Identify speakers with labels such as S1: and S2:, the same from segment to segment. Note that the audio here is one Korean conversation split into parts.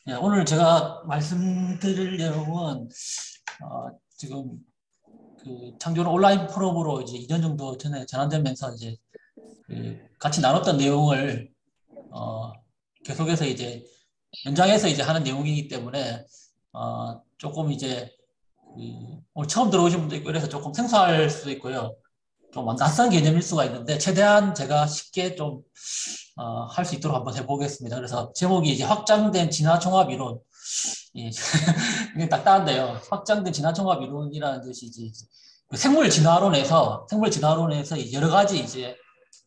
S1: 예, 오늘 제가 말씀드릴 내용은 지금 그 창조론 온라인 프로그램으로 이제 2년 정도 전에 전환되면서 이제 그 같이 나눴던 내용을 어, 계속해서 이제 연장해서 이제 하는 내용이기 때문에 조금 이제 오늘 처음 들어오신 분도 있고 그래서 조금 생소할 수도 있고요. 좀 낯선 개념일 수가 있는데 최대한 제가 쉽게 좀 할 수 있도록 한번 해보겠습니다. 그래서 제목이 이제 확장된 진화종합 이론. 예, 이게 딱딱한데요. 확장된 진화종합 이론이라는 것이 이제 그 생물 진화론에서 여러 가지 이제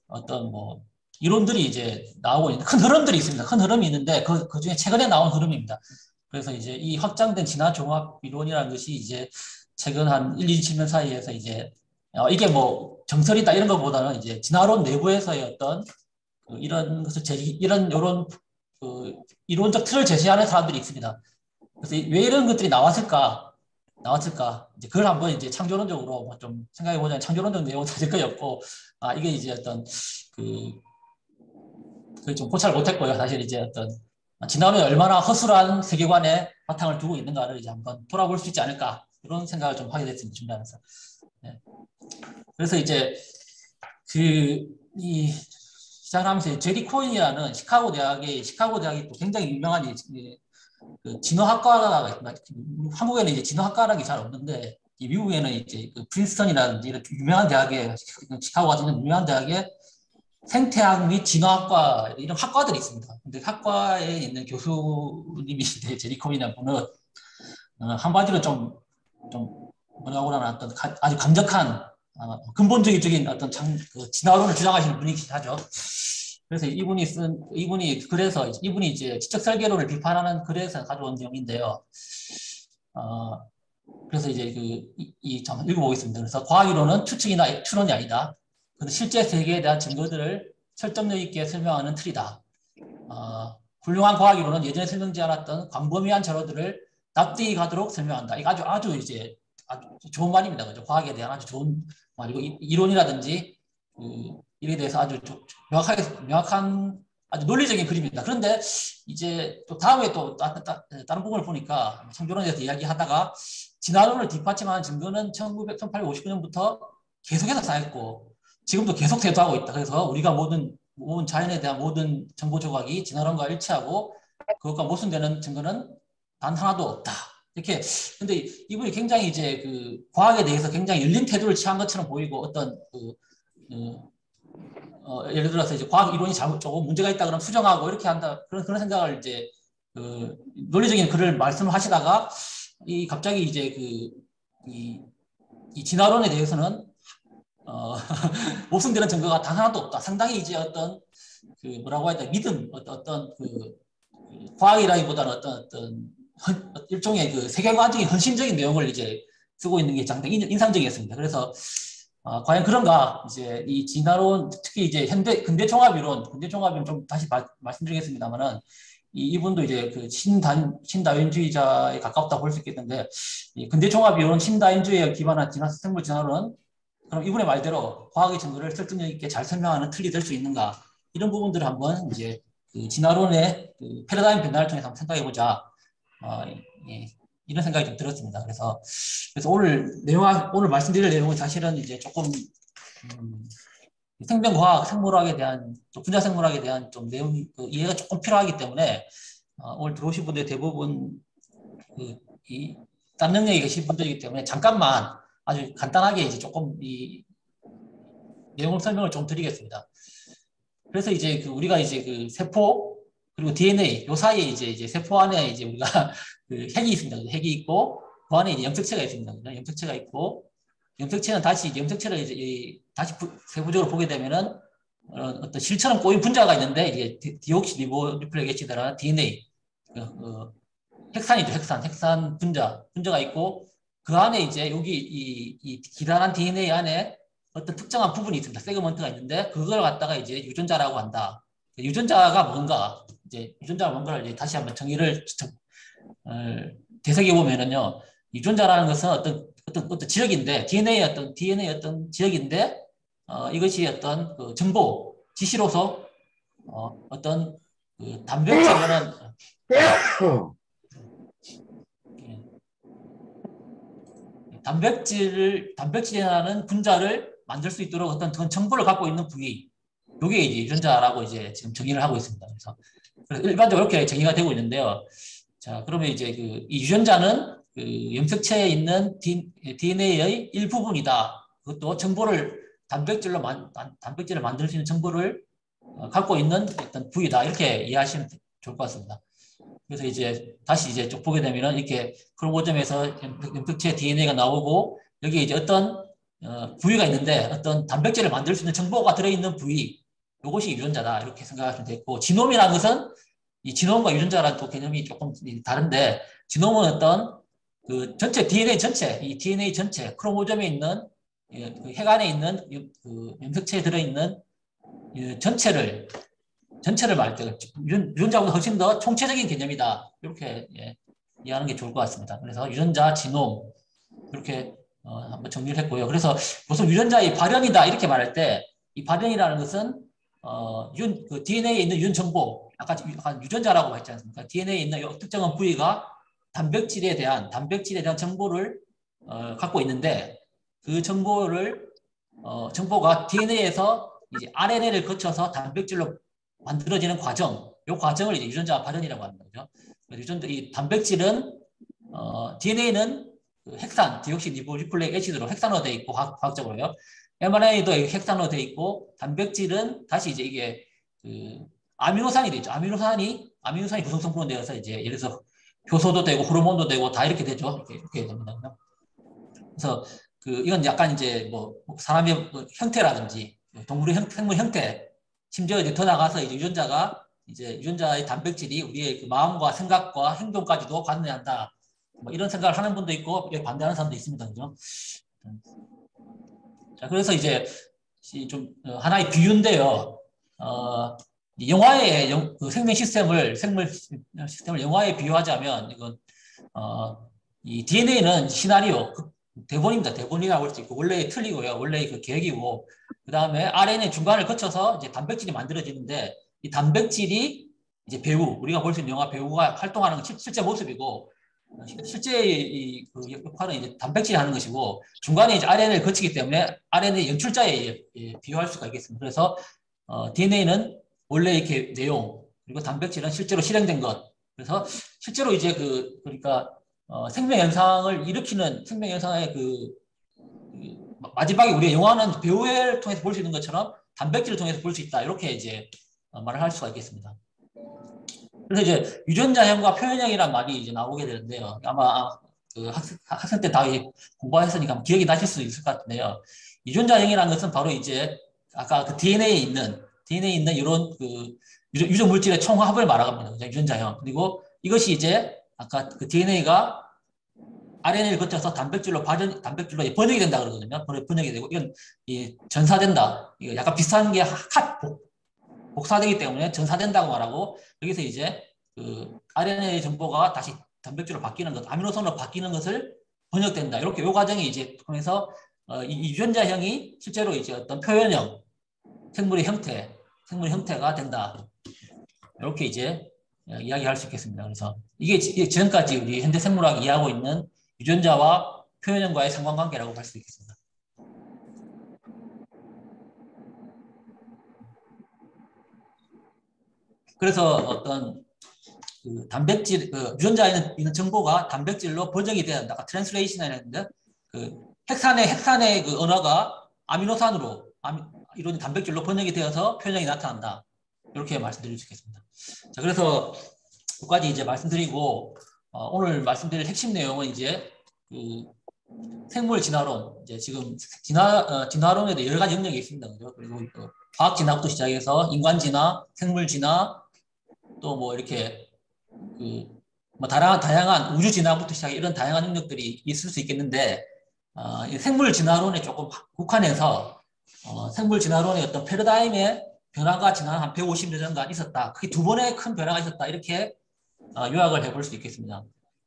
S1: 어떤 뭐 이론들이 이제 나오고 있는 큰 흐름들이 있습니다. 큰 흐름이 있는데 그 중에 최근에 나온 흐름입니다. 그래서 이제 이 확장된 진화종합 이론이라는 것이 이제 최근 한 1, 2, 7년 사이에서 이제 이게 뭐 정설이다 이런 것보다는 이제 진화론 내부에서의 어떤 이런 것을 이런 요런 그 이론적 틀을 제시하는 사람들이 있습니다. 그래서 왜 이런 것들이 나왔을까? 이제 그걸 한번 이제 창조론적으로 뭐좀 생각해 보자면 창조론적 내용은 사실 거의 없고, 이게 이제 어떤 그, 그좀 고찰을 못했고요. 사실 이제 어떤 진화론이 얼마나 허술한 세계관에 바탕을 두고 있는가를 이제 한번 돌아볼 수 있지 않을까 이런 생각을 좀 하게 됐습니다. 준비하면서. 네. 그래서 이제 이 시작을 하면서 제리 코인이라는 시카고 대학이 또 굉장히 유명한 그 진화학과가 있구나. 한국에는 이제 진화학과라는 게 잘 없는데 이 미국에는 이제 그 프린스턴이라든지 이런 유명한 대학에 시카고 같은 유명한 대학에 생태학 및 진화학과 이런 학과들이 있습니다. 근데 학과에 있는 교수님이신데 제리컴이라는 분은 한마디로 좀 뭐라고 하나 어떤 아주 강력한 근본적인 어떤 그 진화론을 주장하시는 분이긴 하죠. 그래서 이분이 이제 지적 설계론을 비판하는 글에서 가져온 내용인데요. 어, 그래서 이제 잠깐 읽어보겠습니다. 그래서 과학이론은 추측이나 추론이 아니다. 그래서 실제 세계에 대한 증거들을 설득력 있게 설명하는 틀이다. 훌륭한 과학이론은 예전에 설명지 않았던 광범위한 자료들을 납득이 가도록 설명한다. 이거 아주 이제 아주 좋은 말입니다. 그죠? 과학에 대한 아주 좋은 말이고 이론이라든지 일에 대해서 아주 명확한 아주 논리적인 그림입니다. 그런데 이제 또 다음에 또 다른 부분을 보니까 창조론에 대해서 이야기하다가 진화론을 뒷받침하는 증거는 1859년부터 계속해서 쌓였고 지금도 계속 대두하고 있다. 그래서 우리가 모든 자연에 대한 모든 정보 조각이 진화론과 일치하고 그것과 모순되는 증거는 단 하나도 없다. 이렇게 근데 이분이 굉장히 이제 그 과학에 대해서 굉장히 열린 태도를 취한 것처럼 보이고 어떤 예를 들어서 이제 과학 이론이 조금 문제가 있다 그러면 수정하고 이렇게 한다 그런 생각을 이제 그 논리적인 글을 말씀하시다가 갑자기 이제 이 진화론에 대해서는 모순되는 증거가 단 하나도 없다. 상당히 이제 어떤 그 뭐라고 해야 돼 믿음 어떤 과학이라기보다는 어떤 일종의 그 세계관적인 헌신적인 내용을 이제 쓰고 있는 게 상당히 인상적이었습니다. 그래서 과연 그런가 이제 이 진화론 특히 이제 근대 종합이론 좀 다시 말씀드리겠습니다만은 이분도 이제 그 신다윈주의자에 가깝다 볼 수 있겠는데 이 근대 종합이론 신다윈주의에 기반한 생물 진화론은 그럼 이분의 말대로 과학의 증거를 설득력 있게 잘 설명하는 틀이 될 수 있는가 이런 부분들을 한번 이제 그 진화론의 그 패러다임 변화를 통해서 한번 생각해 보자. 예, 이런 생각이 좀 들었습니다. 그래서 오늘 말씀드릴 내용은 사실은 이제 조금 생명과학, 생물학에 대한 또 분자생물학에 대한 좀 내용 이해가 조금 필요하기 때문에 오늘 들어오신 분들 대부분 딴 능력이 계신 분들이기 때문에 잠깐만 아주 간단하게 이제 조금 이 내용 설명을 좀 드리겠습니다. 그래서 이제 우리가 이제 그 세포 그리고 DNA 요 사이에 이제 세포 안에 이제 우리가 그 핵이 있습니다. 핵이 있고 그 안에 이제 염색체가 있습니다. 염색체가 있고 염색체는 다시 염색체를 이제 다시 세부적으로 보게 되면은 어떤 실처럼 꼬인 분자가 있는데 이게 디옥시리보뉴클레ik 애시드라는 DNA 핵산이죠. 핵산 분자가 있고 그 안에 이제 여기 이 기란한 DNA 안에 어떤 특정한 부분이 있습니다. 세그먼트가 있는데 그걸 갖다가 이제 유전자라고 한다. 유전자가 뭔가를 이제 다시 한번 정의를 되새겨 보면은요. 유전자라는 것은 어떤 지역인데 DNA 어떤 지역인데 이것이 어떤 그 정보 지시로서 어떤 그 단백질은 단백질이라는 분자를 만들 수 있도록 어떤 그런 정보를 갖고 있는 부위, 이게 이제 유전자라고 이제 지금 정의를 하고 있습니다. 그래서 일반적으로 이렇게 정의가 되고 있는데요. 자, 그러면 이제 이 유전자는 그 염색체에 있는 DNA의 일부분이다. 그것도 정보를 단백질을 만들 수 있는 정보를 갖고 있는 어떤 부위다. 이렇게 이해하시면 좋을 것 같습니다. 그래서 이제 다시 이제 쭉 보게 되면은 이렇게 크로모점에서 염색체 DNA가 나오고 여기 이제 어떤 부위가 있는데 어떤 단백질을 만들 수 있는 정보가 들어있는 부위, 이것이 유전자다. 이렇게 생각하시면 되겠고, 지놈이라는 것은 이 지놈과 유전자라는 또 개념이 조금 다른데, 지놈은 어떤 그 전체 DNA 전체, 이 DNA 전체 크로모점에 있는 그 핵 안에 있는 그 염색체에 들어있는 전체를 말할 때 유전자보다 훨씬 더 총체적인 개념이다. 이렇게 이해하는 게 좋을 것 같습니다. 그래서 유전자, 지놈 이렇게 한번 정리를 했고요. 그래서 무슨 유전자의 발현이다 이렇게 말할 때 이 발현이라는 것은 그 DNA에 있는 유전 정보, 아까 유전자라고 했지 않습니까? DNA에 있는 특정한 부위가 단백질에 대한 정보를 갖고 있는데 그 정보가 DNA에서 이제 RNA를 거쳐서 단백질로 만들어지는 과정, 이 과정을 이제 유전자 발현이라고 하는 거죠. 이 단백질은 DNA는 그 핵산, 디옥시리보뉴클레익 애시드로 핵산화되어 있고 과학적으로요. mRNA도 핵산화되어 있고 단백질은 다시 이제 이게 그 아미노산이 되죠. 아미노산이 구성성분으로 되어서 이제 예를 들어서 효소도 되고 호르몬도 되고 다 이렇게 되죠. 이렇게 됩니다. 그래서 이건 약간 이제 뭐 사람의 형태라든지 동물의 생물 형태, 심지어 이제 더 나가서 이제 유전자의 단백질이 우리의 그 마음과 생각과 행동까지도 관여한다. 뭐 이런 생각을 하는 분도 있고 반대하는 사람도 있습니다. 그죠? 자, 그래서 이제 좀 하나의 비유인데요. 영화의 그 생물 시스템을 영화에 비유하자면 이건 이 DNA는 시나리오, 대본입니다. 대본이라고 할 수 있고 원래의 틀이고요. 원래의 그 계획이고 그 다음에 RNA 중간을 거쳐서 이제 단백질이 만들어지는데 이 단백질이 이제 우리가 볼 수 있는 영화 배우가 활동하는 실제 모습이고 실제 그 역할은 이제 단백질이 하는 것이고 중간에 이제 RNA를 거치기 때문에 RNA 연출자에 비유할 수가 있겠습니다. 그래서 DNA는 원래 이렇게 내용 그리고 단백질은 실제로 실행된 것. 그래서 실제로 이제 그러니까 생명 현상을 일으키는 생명 현상의 마지막에 우리가 영화는 배우를 통해서 볼 수 있는 것처럼 단백질을 통해서 볼 수 있다. 이렇게 이제 말을 할 수가 있겠습니다. 그래서 이제 유전자형과 표현형이란 말이 이제 나오게 되는데요. 아마 그 학생 때 다 공부하셨으니까 기억이 나실 수 있을 것 같은데요. 유전자형이라는 것은 바로 이제 아까 그 DNA에 있는 이런 그 유전 물질의 총합을 말합니다. 유전자형. 그리고 이것이 이제 아까 그 DNA가 RNA를 거쳐서 단백질로 번역이 된다 그러거든요. 번역이 되고 이건 전사된다. 이거 약간 비슷한 게 복사되기 때문에 전사된다고 말하고 여기서 이제 그 RNA 정보가 다시 단백질로 바뀌는 것, 아미노산으로 바뀌는 것을 번역된다. 이렇게 이 과정이 이제 통해서 이 유전자형이 실제로 이제 어떤 표현형, 생물의 형태가 된다. 이렇게 이제 이야기할 수 있겠습니다. 그래서 이게 지금까지 우리 현대 생물학이 이해하고 있는 유전자와 표현형과의 상관관계라고 할 수 있겠습니다. 그래서 어떤 그 단백질, 유전자에 있는 정보가 단백질로 번역이 돼야 한다. 트랜스레이션이라는데 그 핵산의 그 언어가 아미노산으로 이런 단백질로 번역이 되어서 표현형이 나타난다. 이렇게 말씀드릴 수 있겠습니다. 자, 그래서 여기까지 이제 말씀드리고 오늘 말씀드릴 핵심 내용은 이제 그 생물 진화론, 이제 지금 진화론에도 여러 가지 영역이 있습니다. 그죠? 그리고 과학 진화부터 시작해서 인간 진화, 생물 진화, 또 뭐 이렇게 뭐 다양한 우주 진화부터 시작해 이런 다양한 영역들이 있을 수 있겠는데 생물 진화론에 조금 국한해서 생물 진화론의 어떤 패러다임의 변화가 지난 한 150년 전간 있었다. 그게 두 번의 큰 변화가 있었다. 이렇게 요약을 해볼 수 있겠습니다.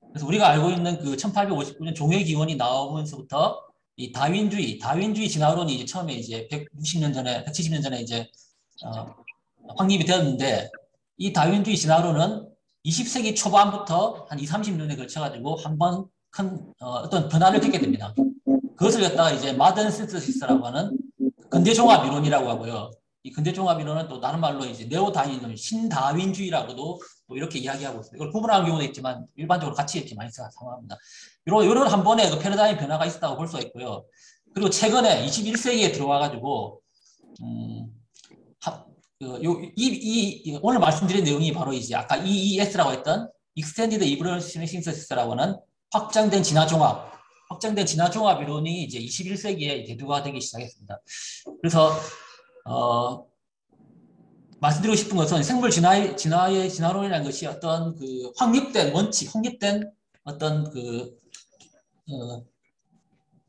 S1: 그래서 우리가 알고 있는 그 1859년 종의 기원이 나오면서부터 이 다윈주의 진화론이 이제 처음에 이제 170년 전에 이제 확립이 되었는데 이 다윈주의 진화론은 20세기 초반부터 한 2, 30년에 걸쳐가지고 한번 큰 어떤 변화를 겪게 됩니다. 그것을 갖다가 이제 마던 신서시스라고 하는 근대 종합 이론이라고 하고요. 이 근대 종합 이론은 또 다른 말로 이제 네오 다윈, 신다윈주의라고도 또 이렇게 이야기하고 있습니다. 이걸 구분하는 경우도 있지만 일반적으로 같이 이렇게 많이 사용합니다. 이런 한 번의 그 패러다임 변화가 있었다고 볼 수가 있고요. 그리고 최근에 21세기에 들어와가지고 오늘 말씀드린 내용이 바로 이제 아까 EES라고 했던 Extended Evolutionary Synthesis라고 하는 확장된 진화 종합 이론이 이제 21세기에 대두가 되기 시작했습니다. 그래서 말씀드리고 싶은 것은 생물 진화의 진화론이라는 것이 어떤 그 확립된 원칙, 확립된 어떤 그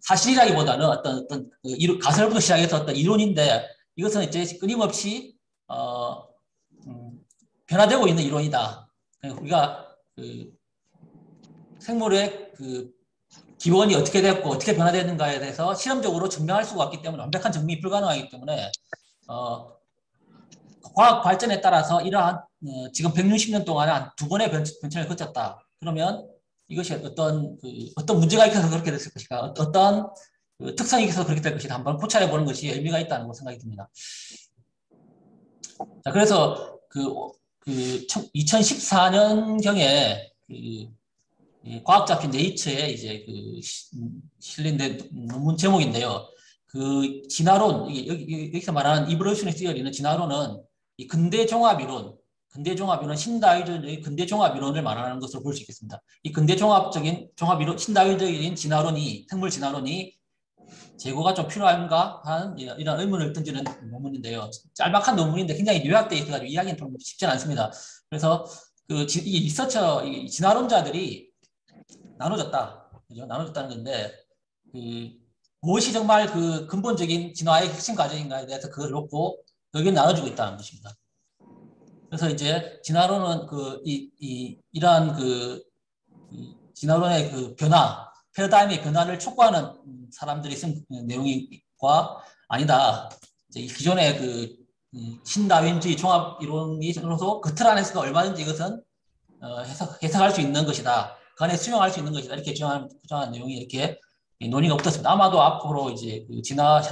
S1: 사실이라기보다는 어떤 가설부터 시작해서 어떤 이론인데 이것은 이제 끊임없이 변화되고 있는 이론이다. 우리가 그 생물의 그 기원이 어떻게 됐고 어떻게 변화되는가에 대해서 실험적으로 증명할 수가 없기 때문에 완벽한 증명이 불가능하기 때문에 과학 발전에 따라서 이러한 지금 160년 동안에 한 2번의 변천을 거쳤다. 그러면 이것이 어떤 문제가 있어서 그렇게 됐을 것인가, 어떤 그 특성이 있어서 그렇게 될 것이다. 한번 고찰해 보는 것이 의미가 있다는 생각이 듭니다. 자, 그래서 2014년경에 과학잡지 네이처에 이제 실린된 논문 제목인데요. 그 진화론, 여기서 말하는 이볼루셔너리 시어리는 진화론은 이 근대 종합 이론, 신다윈주의 근대 종합 이론을 말하는 것으로 볼 수 있겠습니다. 이 근대 종합적인 종합 이론, 신다윈적인 진화론이, 생물 진화론이 재고가 좀 필요한가 하는 이런 의문을 던지는 논문인데요. 짤막한 논문인데 굉장히 요약되어 있어가지고 이야기는 좀 쉽지는 않습니다. 그래서 이 리서처, 이 진화론자들이 나눠졌다. 그죠? 나눠졌다는 건데, 무엇이 정말 그 근본적인 진화의 핵심 과정인가에 대해서 그걸 놓고 의견을 나눠주고 있다는 것입니다. 그래서 이제 진화론은 이러한 진화론의 그 변화, 패러다임의 변화를 촉구하는 사람들이 쓴 내용과 아니다. 이제 기존의 신다윈주의 종합 이론으로서 그 틀 안에서도 얼마든지 이것은 해석할 수 있는 것이다. 그 안에 수용할 수 있는 것이다. 이렇게 주장한 내용이 이렇게 논의가 없었습니다. 아마도 앞으로 이제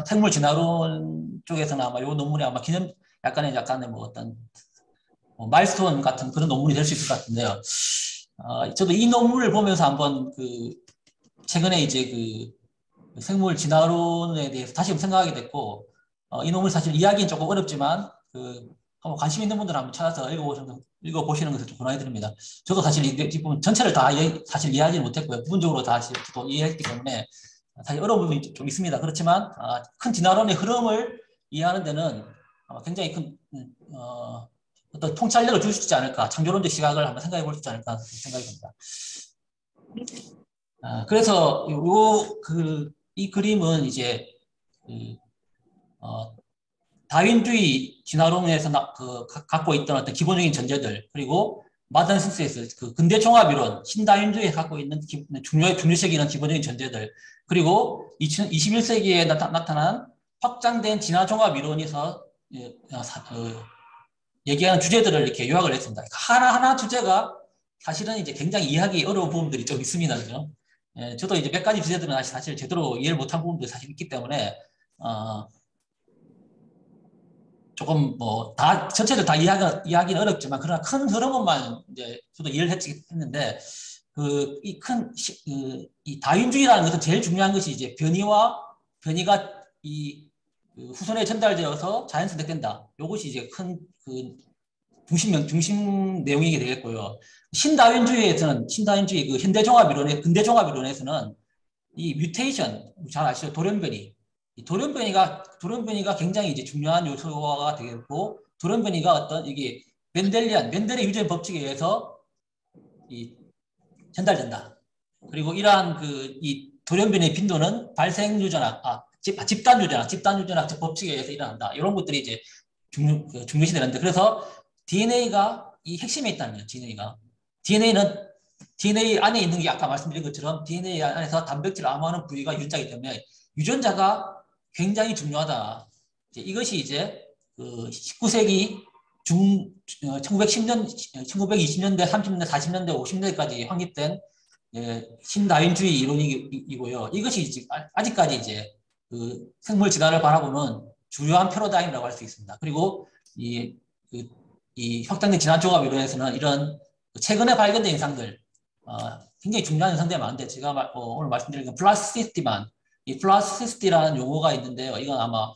S1: 생물 진화론 쪽에서는 아마 이 논문이 아마 약간의 뭐 어떤 마일스톤 같은 그런 논문이 될 수 있을 것 같은데요. 저도 이 논문을 보면서 한번 최근에 이제 생물 진화론에 대해서 다시 생각하게 됐고, 이 논문 사실 이야기는 조금 어렵지만 한번 관심 있는 분들은 한번 찾아서 읽어보시는 것을 좀 권해드립니다. 저도 사실 이 부분 전체를 다 사실 이해하지 못했고요. 부분적으로 다시 또 이해했기 때문에 사실 어려운 부분이 좀 있습니다. 그렇지만 큰 진화론의 흐름을 이해하는 데는 굉장히 큰 어떤 통찰력을 줄 수 있지 않을까, 창조론적 시각을 한번 생각해 볼 수 있지 않을까 생각이 듭니다. 그래서 이 그림은 이제 다윈주의 진화론에서 갖고 있던 어떤 기본적인 전제들, 그리고 마던 신스에서 근대 종합 이론, 신다윈주의에 갖고 있는 중요시기는 기본적인 전제들, 그리고 21세기에 나타난 확장된 진화 종합 이론에서 얘기하는 주제들을 이렇게 요약을 했습니다. 하나하나 주제가 사실은 이제 굉장히 이해하기 어려운 부분들이 좀 있습니다. 그죠? 저도 이제 몇 가지 주제들은 사실 제대로 이해를 못한 부분들이 사실 있기 때문에, 조금 전체를 다 이해하기는 어렵지만, 그러나 큰 흐름만 이제 저도 이해를 했는데, 이 다윈주의라는 것은 제일 중요한 것이 이제 변이가 후손에 전달되어서 자연 선택된다. 이것이 이제 큰 중심 내용이 되겠고요. 신다윈주의 현대 종합 이론의 근대 종합 이론에서는 이 뮤테이션, 잘 아시죠? 돌연변이가 굉장히 이제 중요한 요소가 되겠고, 돌연변이가 이게 멘델의 유전 법칙에 의해서 전달된다. 그리고 이러한 이 돌연변이의 빈도는 발생 유전학, 집단 유전학 법칙에 의해서 일어난다. 이런 것들이 이제 중요시 되는데, 그래서 DNA가 이 핵심에 있다는 거예요. DNA 안에 있는 게 아까 말씀드린 것처럼 DNA 안에서 단백질을 암호하는 부위가 유전자이기 때문에 유전자가 굉장히 중요하다. 이것이 이제 19세기 1910년, 1920년대, 30년대, 40년대, 50년대까지 확립된 신다윈주의 이론이고요. 이것이 아직까지 이제 그 생물 진화를 바라보는 주요한 패러다임이라고 할 수 있습니다. 그리고 이 확장된 진화 종합 이론에서는 이런 최근에 발견된 현상들, 굉장히 중요한 현상들이 많은데 제가 오늘 말씀드린 건 플라스티시티만, 이 플라스티시티라는 용어가 있는데요. 이건 아마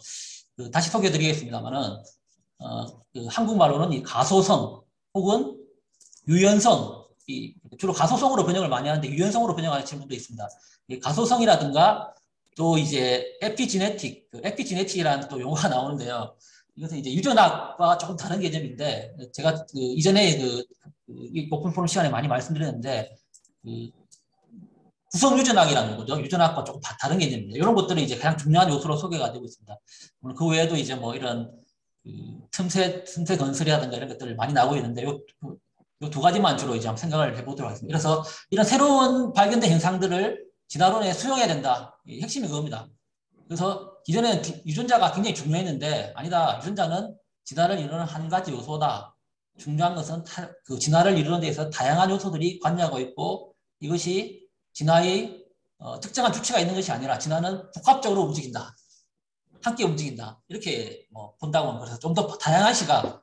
S1: 다시 소개해드리겠습니다만은 그 한국말로는 이 가소성 혹은 유연성, 주로 가소성으로 번역을 많이 하는데 유연성으로 번역하는 친구도 있습니다. 이 가소성이라든가 또 이제 에피지네틱이라는 또 용어가 나오는데요. 이것은 이제 유전학과 조금 다른 개념인데 제가 이전에 이 오픈 포럼 시간에 많이 말씀드렸는데 구성 유전학이라는 거죠. 유전학과 조금 다른 개념입니다. 이런 것들은 이제 가장 중요한 요소로 소개가 되고 있습니다. 물론 그 외에도 이제 뭐 이런 틈새 건설이라든가 이런 것들을 많이 나오고 있는데 요 두 가지만 주로 이제 한번 생각을 해보도록 하겠습니다. 그래서 이런 새로운 발견된 현상들을 진화론에 수용해야 된다. 핵심이 그겁니다. 그래서 기존에는 유전자가 굉장히 중요했는데 아니다. 유전자는 진화를 이루는 한 가지 요소다. 중요한 것은 그 진화를 이루는 데 있어서 다양한 요소들이 관여하고 있고 이것이 진화의 특정한 주체가 있는 것이 아니라 진화는 복합적으로 움직인다. 함께 움직인다. 이렇게 본다고 하면 그래서 좀 더 다양한 시각,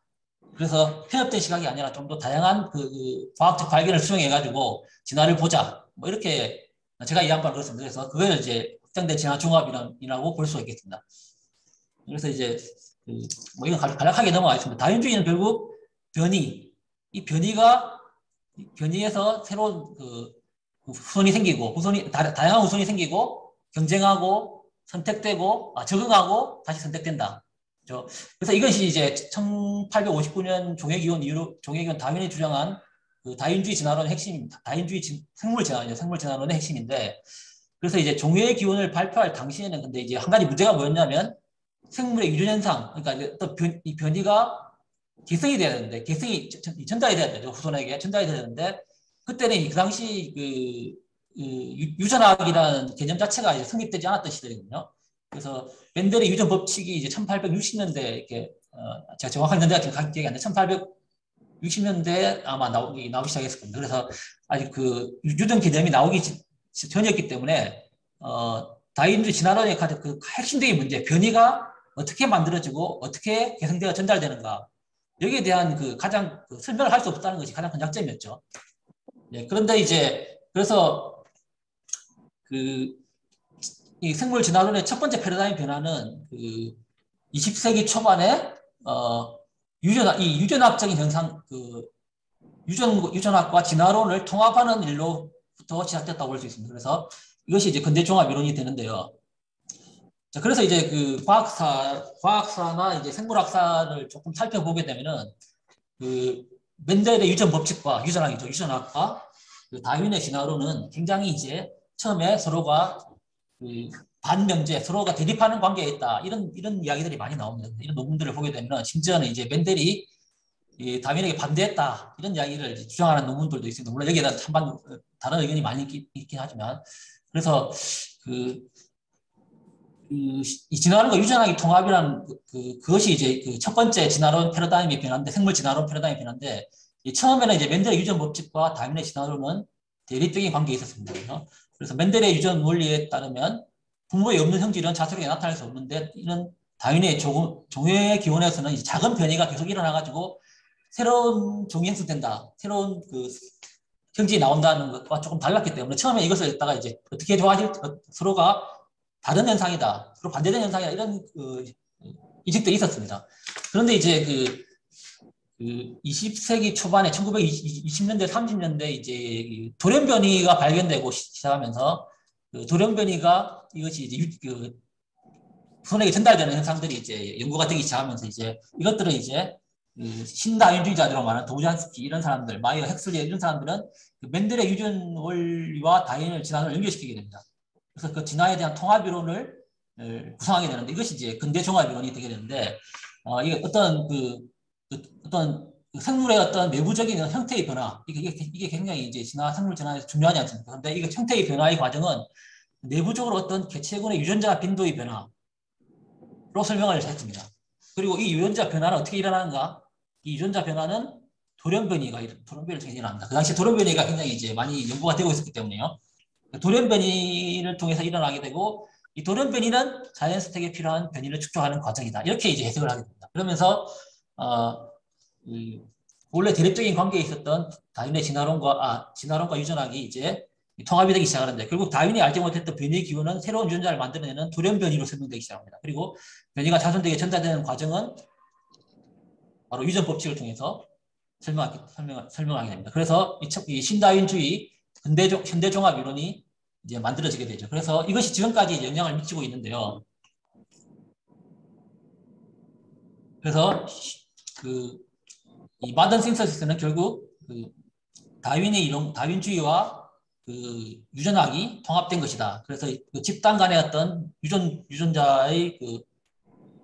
S1: 그래서 편협된 시각이 아니라 좀 더 다양한 그 과학적 발견을 수용해가지고 진화를 보자. 뭐 이렇게 제가 이해한 바는 그렇습니다. 그래서 그걸 이제 확장된 진화 종합이라고 볼 수 있겠습니다. 그래서 이제 뭐 이건 간략하게 넘어가겠습니다. 다윈주의는 결국 이 변이에서 새로운 후손이 생기고 다양한 후손이 생기고 경쟁하고 선택되고 적응하고 다시 선택된다. 그래서 이것이 이제 1859년 종회기원 다윈이 주장한 그 다윈주의 진화론의 핵심입니다. 생물 진화론의 핵심인데, 그래서 이제 종회의 기원을 발표할 당시에는 근데 이제 한 가지 문제가 뭐였냐면 생물의 유전 현상, 그러니까 어떤 이 변이가 개성이 돼야 되는데 개성이 전달이 돼야 되죠. 후손에게 전달이 돼야 되는데 그때는 그 당시 유전학이라는 개념 자체가 이제 성립되지 않았던 시대거든요. 그래서 멘델의 유전 법칙이 이제 1860년대 이렇게 제가 정확한 연대가 지금 기억이 안 나요. 1860년대 아마 나오기 시작했을 겁니다. 그래서 아직 그 유전 개념이 나오기 전이었기 때문에 다윈주의 진화론의 가장 그 핵심적인 문제, 변이가 어떻게 만들어지고 어떻게 개성되어 전달되는가, 여기에 대한 가장 설명을 할 수 없다는 것이 가장 큰 약점이었죠. 네, 그런데 이제 그래서 이 생물 진화론의 첫 번째 패러다임 변화는 20세기 초반에 이 유전학적인 현상, 유전학과 진화론을 통합하는 일로부터 시작됐다고 볼 수 있습니다. 그래서 이것이 이제 근대 종합 이론이 되는데요. 자, 그래서 이제 과학사나 이제 생물학사를 조금 살펴보게 되면은 멘델의 유전 법칙과 유전학과 다윈의 진화론은 굉장히 이제 처음에 서로가 반명제, 서로가 대립하는 관계에 있다. 이런 이야기들이 많이 나옵니다. 이런 논문들을 보게 되면 심지어는 이제 멘델이 다윈에게 반대했다. 이런 이야기를 주장하는 논문들도 있습니다. 물론 여기에 대한 찬반 다른 의견이 많이 있긴 하지만, 그래서 이 진화론과 유전학의 통합이라는 그것이 이제 첫 번째 진화론 패러다임의 변화인데, 생물 진화론 패러다임의 변화인데, 처음에는 이제 멘델의 유전 법칙과 다윈의 진화론은 대립적인 관계에 있었습니다. 그래서 멘델의 유전 원리에 따르면 부모의 없는 형질은 자손에게 나타날 수 없는데, 이런 다윈의 종회의 기원에서는 이제 작은 변이가 계속 일어나가지고 새로운 종이 형성된다, 새로운 형질이 나온다는 것과 조금 달랐기 때문에 처음에 이것을 갖다가 이제 어떻게 서로가 다른 현상이다, 서로 반대되는 현상이다, 이런 인식들이 있었습니다. 그런데 이제 20세기 초반에 1920년대, 30년대 이제 돌연변이가 발견되고 시작하면서 돌연변이가 이것이 이제 후손에게 전달되는 현상들이 이제 연구가 되기 시작하면서 이제 이것들은 이제 신다윈주의자들로 말하는 도우잔스키 이런 사람들, 마이어 헥슬리 이런 사람들은 멘델의 유전 원리와 다윈의 진화를 연결시키게 됩니다. 그래서 그 진화에 대한 통합 이론을 구성하게 되는데, 이것이 이제 근대 종합 이론이 되게 되는데, 이게 어떤 생물의 어떤 내부적인 형태의 변화, 이게 굉장히 이제 생물 진화에서 중요하지 않습니까? 그런데 이게 형태의 변화의 과정은 내부적으로 어떤 개체군의 유전자 빈도의 변화로 설명을 했습니다. 그리고 이 유전자 변화는 어떻게 일어나는가? 이 유전자 변화는 돌연변이를 통해서 일어난다. 그 당시 돌연변이가 굉장히 이제 많이 연구가 되고 있었기 때문에요. 돌연변이를 통해서 일어나게 되고 이 돌연변이는 자연스택에 필요한 변이를 축적하는 과정이다. 이렇게 이제 해석을 하게 됩니다. 그러면서 원래 대립적인 관계에 있었던 다윈의 진화론과 유전학이 이제 통합이 되기 시작하는데 결국 다윈이 알지 못했던 변이의 기원은 새로운 유전자를 만들어내는 돌연변이로 설명되기 시작합니다. 그리고 변이가 자손들에게 전달되는 과정은 바로 유전 법칙을 통해서 설명하게 됩니다. 그래서 이 신다윈주의 현대종합 이론이 이제 만들어지게 되죠. 그래서 이것이 지금까지 영향을 미치고 있는데요. 그래서 이 마던 신서시스는 결국 다윈주의와 유전학이 통합된 것이다. 그래서 그 집단 간의 어떤 유전자의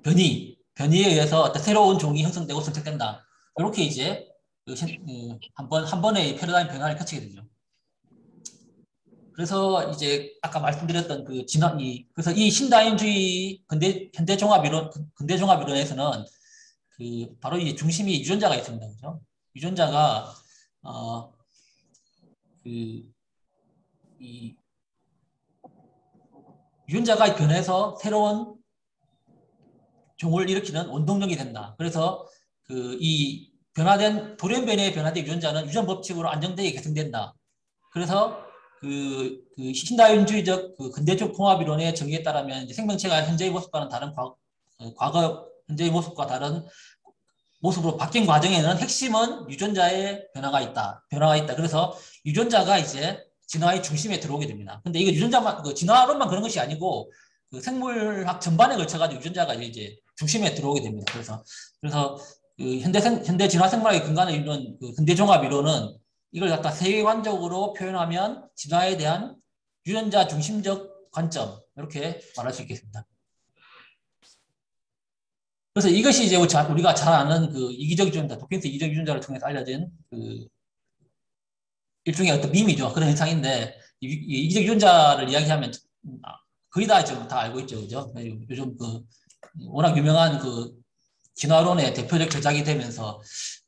S1: 변이에 의해서 어떤 새로운 종이 형성되고 선택된다. 이렇게 이제 한 번의 패러다임 변화를 거치게 되죠. 그래서 이제 아까 말씀드렸던 그래서 이 신다윈주의 근대종합 이론에서는 바로 이 중심이 유전자가 있습니다. 그죠? 유전자가 이 유전자가 변해서 새로운 종을 일으키는 원동력이 된다. 그래서 이 돌연변이에 변화된 유전자는 유전 법칙으로 안정되게 개성된다. 그래서 신다윈주의적 근대적 통합이론의 정의에 따르면 이제 생명체가 현재의 모습과는 다른 과거 현재의 모습과 다른 모습으로 바뀐 과정에는 핵심은 유전자의 변화가 있다. 그래서 유전자가 이제 진화의 중심에 들어오게 됩니다. 근데 이거 진화론만 그런 것이 아니고 생물학 전반에 걸쳐가지고 유전자가 이제 중심에 들어오게 됩니다. 그래서 현대 진화 생물학의 근간을 이루는 근대 종합 이론은 이걸 갖다 세계관적으로 표현하면 진화에 대한 유전자 중심적 관점 이렇게 말할 수 있겠습니다. 그래서 이것이 이제 우리가 잘 아는 이기적 유전자, 도킨스 이기적 유전자를 통해서 알려진 일종의 어떤 밈이죠. 그런 현상인데 이기적 유전자를 이야기하면 거의 다 알고 있죠, 그죠? 요즘 워낙 유명한 진화론의 대표적 저작이 되면서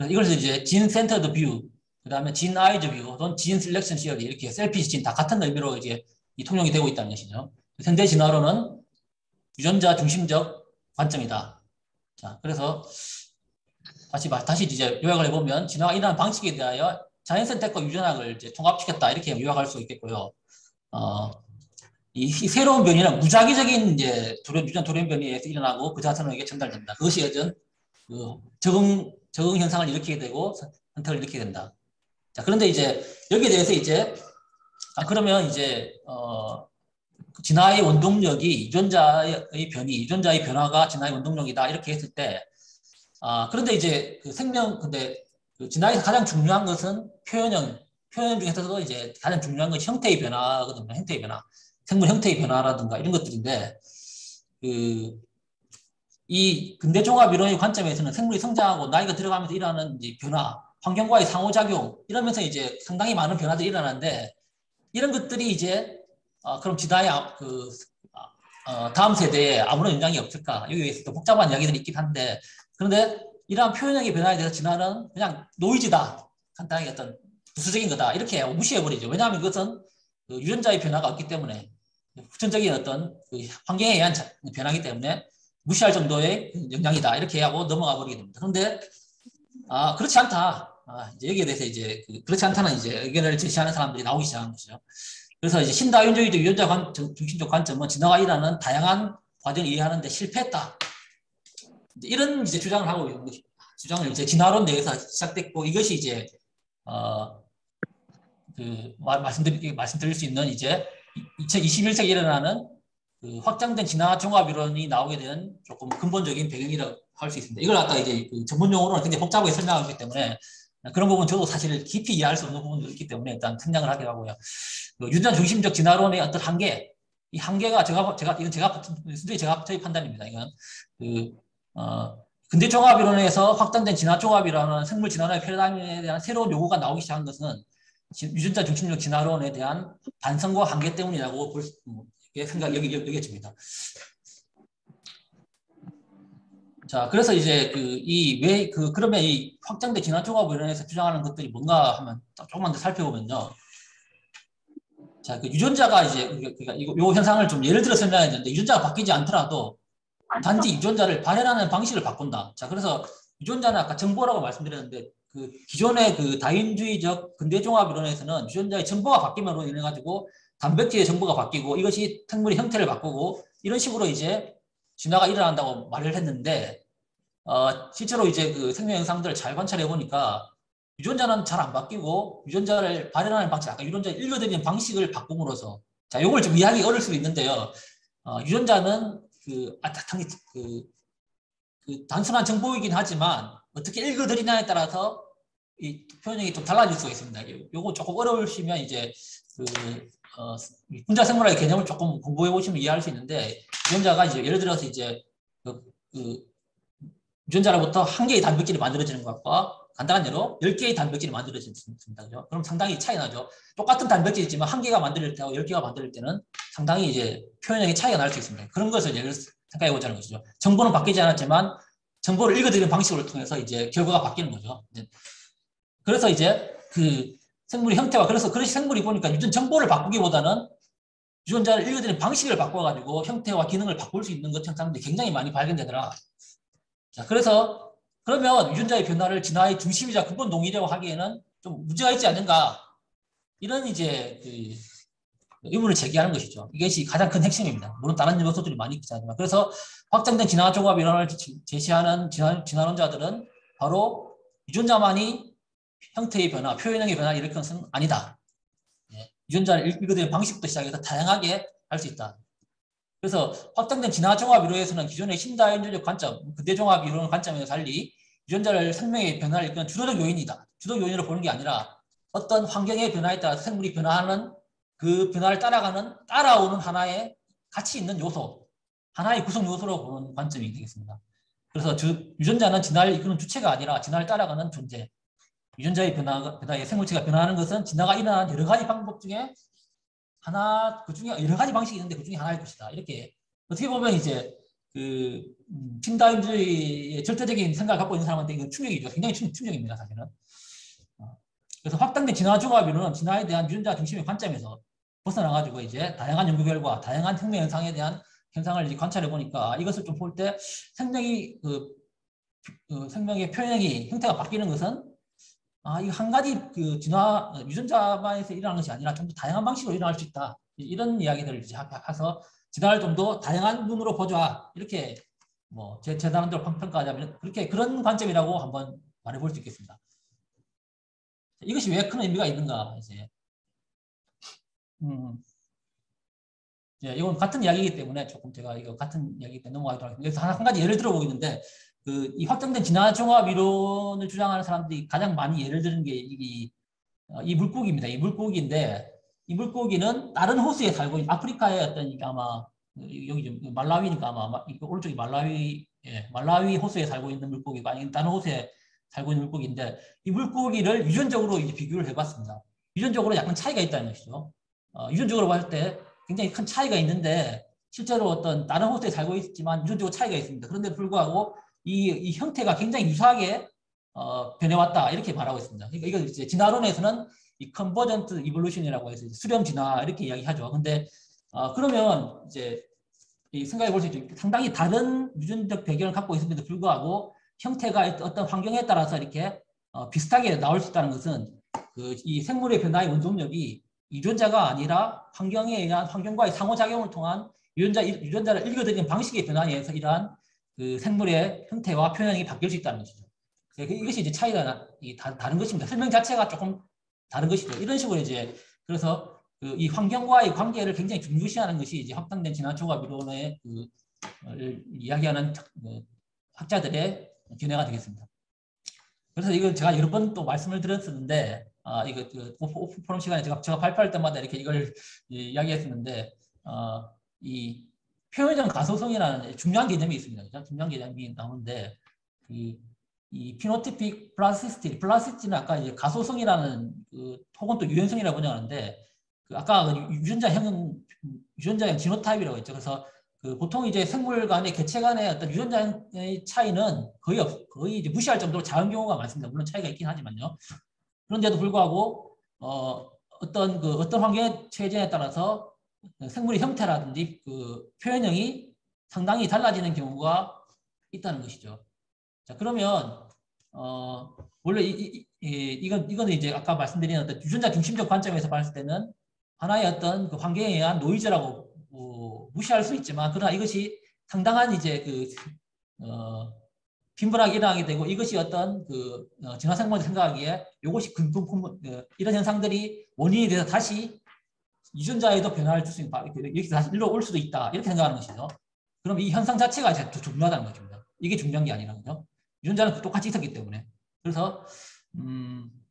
S1: 이것을 이제 진 센터드 뷰, 그다음에 진 아이즈 뷰, 또는 진 셀렉션 시어리 이렇게 셀피시 진 다 같은 의미로 이제 통용이 되고 있다는 것이죠. 현대 진화론은 유전자 중심적 관점이다. 자, 그래서 다시 이제 요약을 해보면 진화가 일어나는 방식에 대하여 자연 선택과 유전학을 이제 통합시켰다 이렇게 요약할 수 있겠고요. 이 새로운 변이는 무작위적인 이제 유전 돌연 변이에서 일어나고 그 자손에게 전달된다. 그것이 어떤 적응 현상을 일으키게 되고 선택을 일으키게 된다. 자, 그런데 이제 여기에 대해서 이제 그러면 이제 진화의 원동력이 유전자의 변화가 진화의 원동력이다 이렇게 했을 때 그런데 이제 근데 진화에서 가장 중요한 것은 표현 중에서도 이제 가장 중요한 것이 형태의 변화거든요. 형태의 변화. 생물 형태의 변화라든가 이런 것들인데 이 근대 종합 이론의 관점에서는 생물이 성장하고 나이가 들어가면서 일어나는 이제 변화, 환경과의 상호작용 이러면서 이제 상당히 많은 변화들이 일어나는데 이런 것들이 이제 그럼 진화의 다음 세대에 아무런 영향이 없을까? 여기에 또 복잡한 이야기들이 있긴 한데 그런데 이러한 표현형의 변화에 대해서 진화는 그냥 노이즈다. 간단하게 어떤 부수적인 거다. 이렇게 무시해버리죠. 왜냐하면 그것은 유전자의 변화가 없기 때문에 후천적인 어떤 환경에 의한 변화이기 때문에 무시할 정도의 영향이다. 이렇게 하고 넘어가 버리게 됩니다. 그런데 그렇지 않다. 이제 여기에 대해서 이제 그렇지 않다는 이제 의견을 제시하는 사람들이 나오기 시작한 것이죠. 그래서 이제 신다윈주의적 유전자 중심적 관점은 진화가 일어나는 다양한 과정을 이해하는 데 실패했다. 이런 이제 주장을 하고 있는 것이 주장을 이제 진화론 내에서 시작됐고 이것이 이제 말씀드릴 수 있는 이제 2021세기에 일어나는 확장된 진화 종합 이론이 나오게 된 조금 근본적인 배경이라고 할 수 있습니다. 이걸 갖다 이제 전문 용어로는 굉장히 복잡하게 설명하기 때문에 그런 부분 저도 사실 깊이 이해할 수 없는 부분도 있기 때문에 일단 생략을 하게 하고요. 유전자 중심적 진화론의 어떤 한계, 이 한계가 이건 순전히 저의 판단입니다. 이건 근대 종합 이론에서 확장된 진화 종합이라는 생물 진화론의 패러다임에 대한 새로운 요구가 나오기 시작한 것은 유전자 중심적 진화론에 대한 반성과 한계 때문이라고 여겨집니다. 자, 그래서 이제 그러면 이 확장된 진화 종합을 이용해서 주장하는 것들이 뭔가 하면 조금만 더 살펴보면요. 자, 그 유전자가 이제, 그러니까 요 현상을 좀 예를 들어 설명해야 되는데, 유전자가 바뀌지 않더라도 단지 유전자를 발현하는 방식을 바꾼다. 자, 그래서 유전자는 아까 정보라고 말씀드렸는데, 그 기존의 그 다인주의적 근대종합 이론에서는 유전자의 정보가 바뀌면로 인해 가지고 단백질의 정보가 바뀌고 이것이 생물의 형태를 바꾸고 이런 식으로 이제 진화가 일어난다고 말을 했는데, 실제로 이제 그 생명 현상들을 잘 관찰해 보니까 유전자는 잘 안 바뀌고 유전자를 발현하는 방식, 아까 유전자를 읽어드리는 방식을 바꿈으로써 자, 요걸 좀 이해하기 어려울 수도 있는데요. 유전자는 단순한 정보이긴 하지만 어떻게 읽어드리냐에 따라서 이 표현이 좀 달라질 수가 있습니다. 요거 조금 어려우시면 이제 분자 생물학의 개념을 조금 공부해 보시면 이해할 수 있는데 유전자가 이제 예를 들어서 이제 유전자로부터 한 개의 단백질이 만들어지는 것과 간단한 예로 10개의 단백질이 만들어집니다. 그죠? 그럼 상당히 차이 나죠. 똑같은 단백질이지만 한 개가 만들 때하고 10개가 만들 때는 상당히 이제 표현형의 차이가 날 수 있습니다. 그런 것을 예를 생각해 보자는 것이죠. 정보는 바뀌지 않았지만 정보를 읽어드리는 방식을 통해서 이제 결과가 바뀌는 거죠. 그래서 이제 그 생물의 형태와 그래서 생물이 보니까 유전 정보를 바꾸기보다는 유전자를 읽어드리는 방식을 바꿔가지고 형태와 기능을 바꿀 수 있는 것 현상들이 굉장히 많이 발견되더라. 자, 그래서 그러면 유전자의 변화를 진화의 중심이자 근본 동의라고 하기에는 좀 문제가 있지 않는가 이런 이제 의문을 제기하는 것이죠. 이것이 가장 큰 핵심입니다. 물론 다른 요소들이 많이 있지 않지만 그래서 확장된 진화 종합 이론을 제시하는 진화론자들은 바로 유전자만이 형태의 변화, 표현형의 변화를 일으키는 것은 아니다. 유전자를 읽어드리는 방식부터 시작해서 다양하게 할 수 있다. 그래서 확장된 진화종합 이론에서는 기존의 신다인주의적 관점, 근대종합 이론 관점에서 달리 유전자를 생명의 변화를 이끄는 주도적 요인이다. 주도적 요인으로 보는 게 아니라 어떤 환경의 변화에 따라 생물이 변화하는 그 변화를 따라오는 하나의 가치 있는 요소, 하나의 구성 요소로 보는 관점이 되겠습니다. 그래서 유전자는 진화를 이끄는 주체가 아니라 진화를 따라가는 존재. 유전자의 변화에 생물체가 변화하는 것은 진화가 일어나는 여러 가지 방법 중에 그 중에 여러 가지 방식이 있는데 그 중에 하나일 것이다. 이렇게 어떻게 보면 이제 신다윈주의의 절대적인 생각을 갖고 있는 사람한테 이건 충격이죠. 굉장히 충격입니다, 사실은. 그래서 확장된 진화 종합이론은 진화에 대한 유전자 중심의 관점에서 벗어나가지고 이제 다양한 연구 결과, 다양한 생명 현상에 대한 현상을 이제 관찰해 보니까 이것을 좀 볼 때 생명의 표현이 형태가 바뀌는 것은 이거 한 가지 진화 유전자만에서 일어나는 것이 아니라 좀 더 다양한 방식으로 일어날 수 있다. 이런 이야기들을 이제 해서 진화를 좀 더 다양한 눈으로 보자. 이렇게 뭐 제 나름대로 평가하자면 그런 관점이라고 한번 말해볼 수 있겠습니다. 이것이 왜 큰 의미가 있는가 이제. 이건 같은 이야기이기 때문에 조금 제가 이거 같은 이야기 때문에 넘어가도록 하겠습니다. 그래서 한 가지 예를 들어보겠는데 이 확장된 진화 종합 이론을 주장하는 사람들이 가장 많이 예를 드는 게 이 물고기입니다. 이 물고기인데 이 물고기는 다른 호수에 살고 있는 아프리카의 어떤 아마 여기 좀 말라위니까 아마 오른쪽이 말라위 호수에 살고 있는 물고기가 아닌 다른 호수에 살고 있는 물고기인데 이 물고기를 유전적으로 이제 비교를 해봤습니다. 유전적으로 약간 차이가 있다는 것이죠. 유전적으로 봤을 때 굉장히 큰 차이가 있는데 실제로 어떤 다른 호수에 살고 있지만 유전적으로 차이가 있습니다. 그런데 불구하고 이 형태가 굉장히 유사하게 변해왔다 이렇게 말하고 있습니다. 그러니까 이거 이제 진화론에서는 이 컨버전트 이볼루션이라고 해서 수렴 진화 이렇게 이야기하죠. 근데 그러면 이제 생각해 볼 수 있죠. 상당히 다른 유전적 배경을 갖고 있음에도 불구하고 형태가 어떤 환경에 따라서 이렇게 비슷하게 나올 수 있다는 것은 이 생물의 변화의 원동력이 유전자가 아니라 환경에 의한 환경과의 상호작용을 통한 유전자를 읽어드리는 방식의 변화에 의해서 이러한 생물의 형태와 표현이 바뀔 수 있다는 것이죠. 이것이 이제 차이가 다른 것입니다. 설명 자체가 조금 다른 것이죠. 이런 식으로 이제 그래서 이 환경과의 관계를 굉장히 중요시하는 것이 이제 확장된 진화 종합 이론의 이야기하는 학자들의 견해가 되겠습니다. 그래서 이걸 제가 여러 번 또 말씀을 드렸었는데 이거 오픈 포럼 시간에 제가 발표할 때마다 이렇게 이걸 이야기했었는데 이 표현형 가소성이라는 중요한 개념이 있습니다. 그죠? 중요한 개념이 나오는데 이 피노티픽 플라스티티는 아까 이제 가소성이라는 혹은 또 유연성이라고 번역하는데 아까 유전자형 지노타입이라고 했죠. 그래서 그 보통 이제 생물 간의 개체 간의 어떤 유전자의 차이는 거의 이제 무시할 정도로 작은 경우가 많습니다. 물론 차이가 있긴 하지만요. 그런데도 불구하고 어떤 환경의 체제에 따라서 생물의 형태라든지 그 표현형이 상당히 달라지는 경우가 있다는 것이죠. 자, 그러면 원래 이거는 이제 아까 말씀드린 어떤 유전자 중심적 관점에서 봤을 때는 하나의 어떤 그 환경에 의한 노이즈라고 무시할 수 있지만, 그러나 이것이 상당한 이제 빈번하게 일어나게 되고, 이것이 어떤 진화생물이 생각하기에 이것이 이런 현상들이 원인이 돼서 다시 유전자에도 변화를 줄 수 있는, 이렇게 다시 일로 올 수도 있다, 이렇게 생각하는 것이죠. 그럼 이 현상 자체가 이제 중요하다는 것입니다. 이게 중요한 게 아니라고요. 유전자는 똑같이 있었기 때문에. 그래서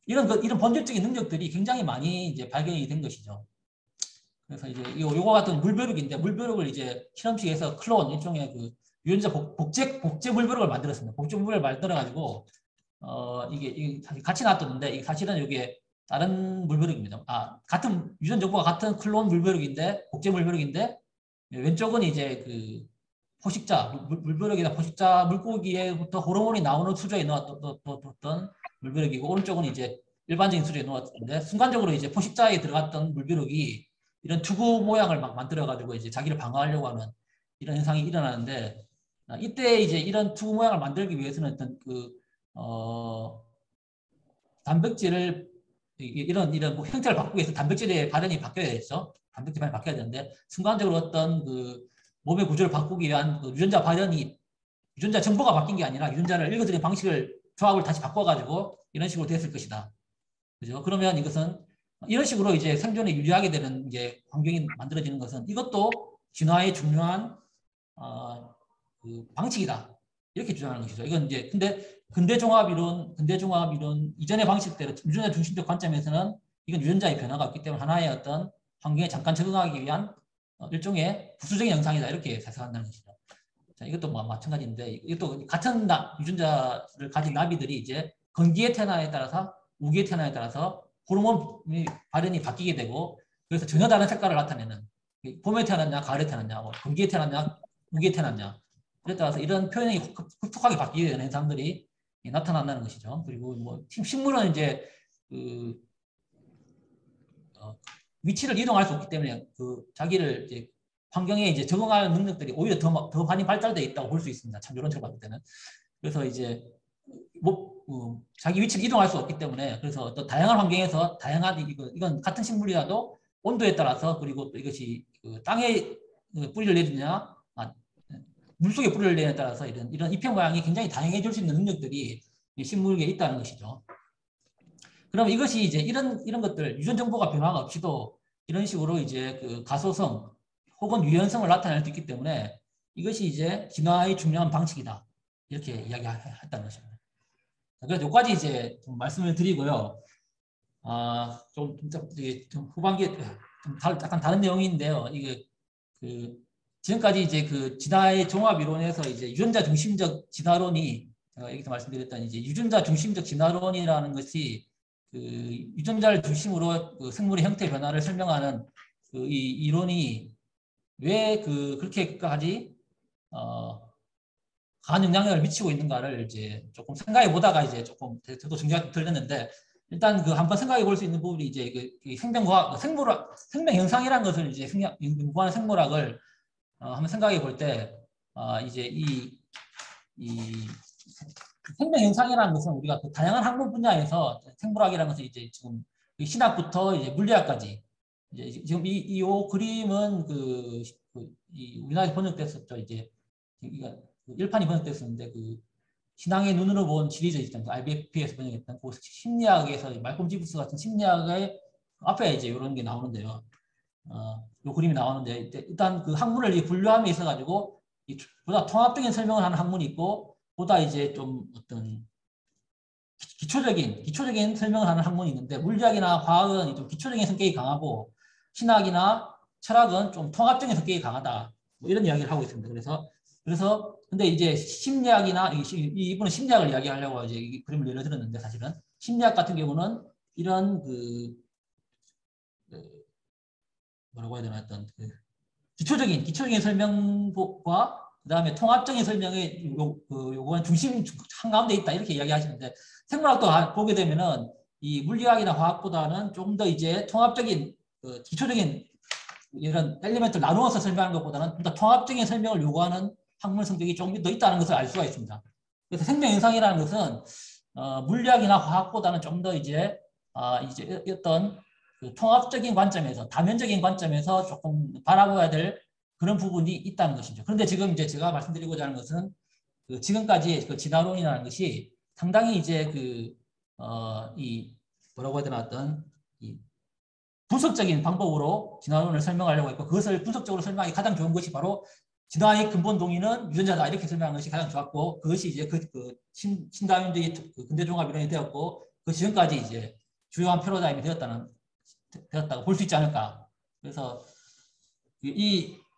S1: 이런 본질적인 능력들이 굉장히 많이 이제 발견이 된 것이죠. 그래서 이제 요거 같은 물벼룩인데, 물벼룩을 이제 실험실에서 클론, 일종의 그 유전자 복제 물벼룩을 만들었습니다. 복제 물벼룩을 만들어가지고 이게 같이 놔뒀는데, 이게 사실은 이게 다른 물벼룩입니다. 같은 유전 정보가 같은 클론 물벼룩인데, 복제 물벼룩인데, 왼쪽은 이제 그 포식자 물벼룩이나 포식자 물고기에부터 호르몬이 나오는 수조에 넣었던 물벼룩이고, 오른쪽은 이제 일반적인 수조에 넣었는데, 순간적으로 이제 포식자에 들어갔던 물벼룩이 이런 투구 모양을 막 만들어가지고 이제 자기를 방어하려고 하는 이런 현상이 일어나는데, 이때 이제 이런 투구 모양을 만들기 위해서는 어떤 단백질을 이런 뭐 형태를 바꾸기 위해서 단백질의 발현이 바뀌어야 되죠. 단백질 발현이 바뀌어야 되는데, 순간적으로 어떤 그 몸의 구조를 바꾸기 위한 그 유전자 정보가 바뀐 게 아니라 유전자를 읽어드리는 방식을 조합을 다시 바꿔가지고 이런 식으로 됐을 것이다. 그죠? 그러면 이것은 이런 식으로 이제 생존에 유리하게 되는 이제 환경이 만들어지는 것은 이것도 진화의 중요한 그 방식이다. 이렇게 주장하는 것이죠. 이건 이제 근대 종합 이론 이전의 방식대로 유전자 중심적 관점에서는 이건 유전자의 변화가 없기 때문에 하나의 어떤 환경에 잠깐 적응하기 위한 일종의 부수적인 현상이다. 이렇게 해석한다는 것이죠. 자, 이것도 뭐 마찬가지인데, 이것도 같은 유전자를 가진 나비들이 이제 건기의 태나에 따라서 우기의 태나에 따라서 호르몬 발현이 바뀌게 되고, 그래서 전혀 다른 색깔을 나타내는, 봄에 태어났냐 가을에 태어났냐, 뭐 건기에 태어났냐 우기에 태어났냐, 그에 따라서 이런 표현이 흡tuk하게 바뀌게 되는 현상들이 나타난다는 것이죠. 그리고 뭐 식물은 이제 위치를 이동할 수 없기 때문에 자기를 이제 환경에 이제 적응할 능력들이 오히려 더 많이 발달되어 있다고 볼 수 있습니다. 참조론적으로 봤을 때는. 그래서 이제 자기 위치를 이동할 수 없기 때문에, 그래서 어떤 다양한 환경에서 이건 같은 식물이라도 온도에 따라서, 그리고 또 이것이 땅에 뿌리를 내리냐 물속에 뿌리를 내냐에 따라서 이런 잎의 모양이 굉장히 다양해질 수 있는 능력들이 식물계에 있다는 것이죠. 그럼 이것이 이제 이런 것들, 유전 정보가 변화가 없이도 이런 식으로 이제 그 가소성 혹은 유연성을 나타낼 수 있기 때문에 이것이 이제 진화의 중요한 방식이다. 이렇게 이야기했다는 것입니다. 그래서 여기까지 이제 좀 말씀을 드리고요. 좀 후반기에 약간 다른 내용인데요. 이게 지금까지 이제 그 진화의 종합 이론에서 이제 유전자 중심적 진화론이, 제가 여기서 말씀드렸던 이제 유전자 중심적 진화론이라는 것이 그 유전자를 중심으로 그 생물의 형태 변화를 설명하는 이 이론이 왜 그렇게까지 강한 영향력을 미치고 있는가를 이제 조금 생각해 보다가 이제 조금 저도 정리가 들렸는데, 일단 한번 생각해 볼 수 있는 부분이 이제 생명과학, 생명 현상이라는 것을 이제 연구하는 생물학을 한번 생각해 볼 때, 이제 이 생명 현상이라는 것은 우리가 다양한 학문 분야에서 생물학이라는 것은 이제 지금 신학부터 이제 물리학까지, 이제 지금 이 그림은 우리나라에 번역됐었죠. 이제 일판이 번역됐었는데, 신앙의 눈으로 본 시리즈 있잖아요. IBF에서 번역했던 그 심리학에서 말콤 지브스 같은 심리학의 앞에 이제 이런 게 나오는데요. 이 그림이 나오는데, 일단 그 학문을 분류함에 있어가지고 보다 통합적인 설명을 하는 학문이 있고, 보다 이제 좀 어떤 기초적인 설명을 하는 학문이 있는데, 물리학이나 화학은 좀 기초적인 성격이 강하고, 신학이나 철학은 좀 통합적인 성격이 강하다. 뭐 이런 이야기를 하고 있습니다. 그래서 근데 이제 심리학이나 이분은 심리학을 이야기하려고 이제 이 그림을 예를 들었는데, 사실은 심리학 같은 경우는 이런 뭐라고 해야 되나, 기초적인 설명과 그다음에 통합적인 설명의 요거는 중심 한가운데 있다 이렇게 이야기하시는데 생물학도 보게 되면은 이 물리학이나 화학보다는 좀 더 이제 통합적인 기초적인 이런 엘리멘트를 나누어서 설명하는 것보다는 좀 더 통합적인 설명을 요구하는 학문 성격이 조금 더 있다는 것을 알 수가 있습니다. 그래서 생명 현상이라는 것은 물리학이나 화학보다는 좀 더 이제 어떤 그 통합적인 관점에서 다면적인 관점에서 조금 바라봐야 될 그런 부분이 있다는 것이죠. 그런데 지금 이제 제가 말씀드리고자 하는 것은 그 지금까지 그 진화론이라는 것이 상당히 이제 이 뭐라고 해야 되나 어떤 이 분석적인 방법으로 진화론을 설명하려고 했고 그것을 분석적으로 설명하기 가장 좋은 것이 바로 진화의 근본 동의는 유전자다 이렇게 설명하는 것이 가장 좋았고 그것이 이제 신다윈주의 근대종합 이론이 되었고 그 지금까지 이제 주요한 패러다임이 되었다고 볼 수 있지 않을까. 그래서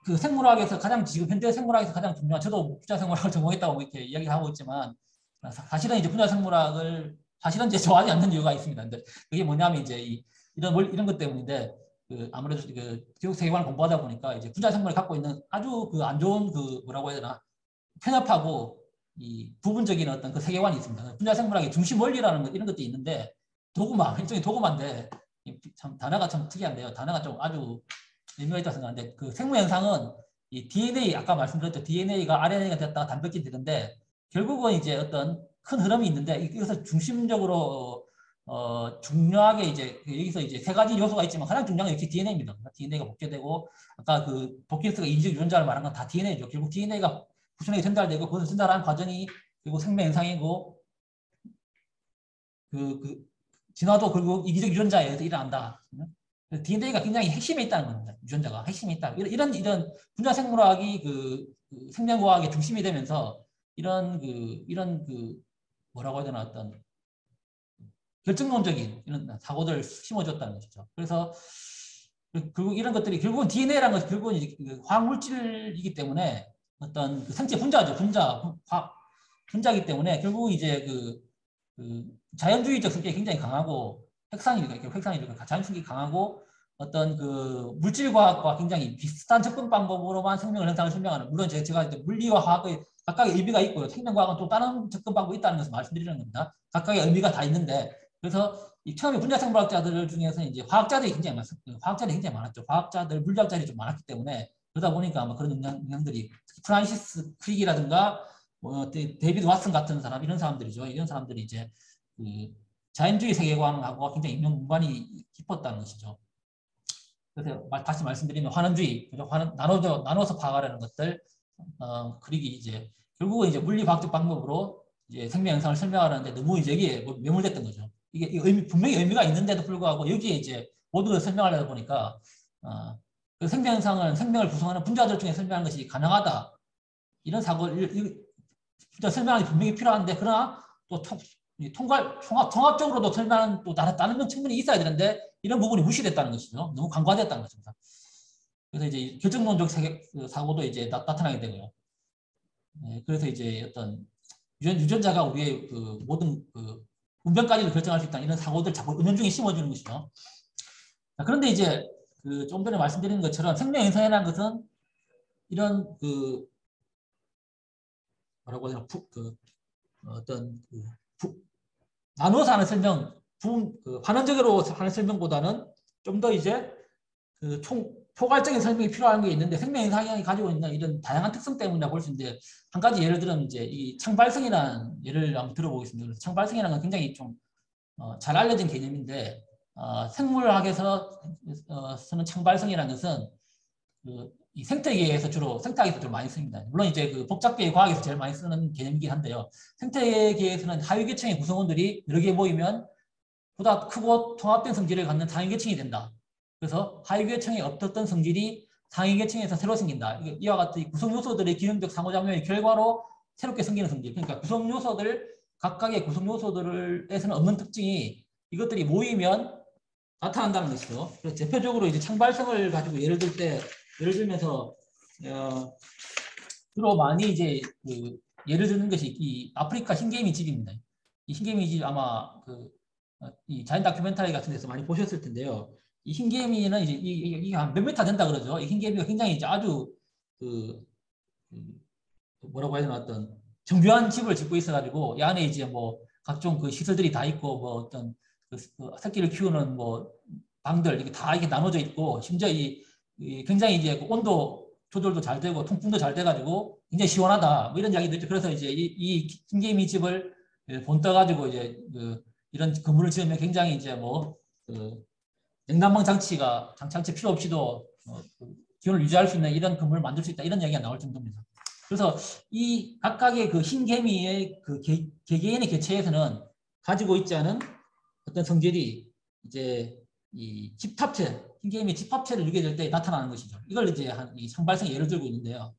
S1: 그 생물학에서 지금 현대 생물학에서 가장 중요한 저도 분자 생물학을 전공했다고 이렇게 이야기하고 있지만 사실은 이제 분자 생물학을 사실은 이제 좋아하지 않는 이유가 있습니다. 근데 그게 뭐냐면 이제 이런 것 때문인데 아무래도 교육 세계관을 공부하다 보니까 이제 분자 생물이 갖고 있는 아주 안 좋은 뭐라고 해야 되나 편협하고 이 부분적인 어떤 그 세계관이 있습니다. 분자 생물학의 중심 원리라는 것 이런 것도 있는데 일종의 도구마인데 참 단어가 참 특이한데요. 단어가 좀 아주 의미가 있다고 생각하는데 그 생물 현상은 이 DNA 아까 말씀드렸죠. DNA가 RNA가 됐다가 단백질이 되는데 결국은 이제 어떤 큰 흐름이 있는데 이것을 중심적으로 중요하게 이제 여기서 이제 세 가지 요소가 있지만 가장 중요한 게 역시 DNA입니다. DNA가 복제되고 아까 그 도킨스가 인지적 유전자를 말한 건 다 DNA죠. 결국 DNA가 구성에 전달되고 그것을 전달하는 과정이 그리고 생명 현상이고 진화도 결국 이기적 유전자에 의해서 일어난다. DNA가 굉장히 핵심에 있다는 겁니다. 유전자가 핵심에 있다. 이런 분자 생물학이 생명과학의 중심이 되면서 이런 뭐라고 해야 되나 어떤 결정론적인 이런 사고들을 심어줬다는 것이죠. 그래서 결국 이런 것들이 결국은 DNA라는 것이 결국은 이제 화학물질이기 때문에 어떤 생체 분자죠. 분자이기 때문에 결국 이제 자연주의적 성격이 굉장히 강하고 핵상이니까 자연 성격이 강하고 어떤 물질과학과 굉장히 비슷한 접근 방법으로만 생명을 현상을 설명하는 물론 제가 이제 물리와 화학의 각각의 의미가 있고요. 생명과학은 또 다른 접근 방법이 있다는 것을 말씀드리는 겁니다. 각각의 의미가 다 있는데 그래서 처음에 분자생물학자들 중에서 이제 화학자들이 굉장히 많았죠. 화학자들, 물리학자들이 좀 많았기 때문에 그러다 보니까 아마 그런 영향들이 프란시스 크릭이라든가 데이비드 왓슨 같은 사람 이런 사람들이죠. 이런 사람들이 이제 자연주의 세계관하고 굉장히 인연관이 깊었다는 것이죠. 그래서 다시 말씀드리면 환원주의, 나눠서 파악하려는 것들, 크릭이 이제 결국은 이제 물리과학적 방법으로 이제 생명 현상을 설명하는데 너무 이제 여기에 매몰됐던 거죠. 이게 분명히 의미가 있는데도 불구하고 여기에 이제 모든 걸 설명하려다 보니까 그 생명 현상은 생명을 구성하는 분자들 중에 설명하는 것이 가능하다. 이런 진짜 설명이 분명히 필요한데 그러나 또 통합적으로도 설명하는 또 다른 측면이 있어야 되는데 이런 부분이 무시됐다는 것이죠. 너무 간과됐다는 것입니다. 그래서 이제 결정론적 사고도 이제 나타나게 되고요. 네, 그래서 이제 어떤 유전자가 우리의 모든 운명까지도 결정할 수 있다 이런 사고들 자꾸 은연중에 심어주는 것이죠. 자, 그런데 이제 좀 전에 말씀드린 것처럼 생명 현상이라는 것은 이런 뭐라고 해야 되나 어떤 나누어서 하는 설명, 반원적으로 하는 설명보다는 좀 더 이제 포괄적인 설명이 필요한 게 있는데 생명 현상이 가지고 있는 이런 다양한 특성 때문이라 볼 수 있는데 한 가지 예를 들면 이제 이 창발성이라는 예를 한번 들어보겠습니다. 그래서 창발성이라는 건 굉장히 좀 잘 알려진 개념인데 생물학에서 쓰는 창발성이라는 것은 이 생태계에서 주로 많이 씁니다. 물론 이제 복잡계의 과학에서 제일 많이 쓰는 개념이긴 한데요. 생태계에서는 하위계층의 구성원들이 여러 개 모이면 보다 크고 통합된 성질을 갖는 상위계층이 된다. 그래서 하위계층에 없었던 성질이 상위계층에서 새로 생긴다. 이와 같은 구성요소들의 기능적 상호작용의 결과로 새롭게 생기는 성질. 그러니까 각각의 구성요소들에서는 없는 특징이 이것들이 모이면 나타난다는 것이죠. 그래서 대표적으로 이제 창발성을 가지고 예를 들면서 주로 많이 이제 예를 드는 것이 이 아프리카 흰개미집입니다. 이 흰개미집 아마 이 자연 다큐멘터리 같은 데서 많이 보셨을 텐데요. 이 흰개미는 이제 이게 한 몇 미터 된다 그러죠. 이 흰개미가 굉장히 이제 아주 그, 뭐라고 해야 되나 어떤 정교한 집을 짓고 있어가지고 이 안에 이제 뭐 각종 그 시설들이 다 있고 뭐 어떤 그 새끼를 키우는 뭐 방들 이게 다 이게 나눠져 있고 심지어 이 굉장히 이제 그 온도 조절도 잘 되고 통풍도 잘 돼가지고 굉장히 시원하다 뭐 이런 이야기도 있죠. 그래서 이제 이 흰개미 집을 본떠가지고 이제 그 이런 건물을 지으면 굉장히 이제 뭐그 냉난방 장치 필요 없이도 그 기온을 유지할 수 있는 이런 건물을 만들 수 있다 이런 이야기가 나올 정도입니다. 그래서 이 각각의 그 흰개미의 그 개개인의 개체에서는 가지고 있지 않은 어떤 성질이 이제 이 집합체, 흰개미 집합체를 유게 될 때 나타나는 것이죠. 이걸 이제 이 상발성 예를 들고 있는데요.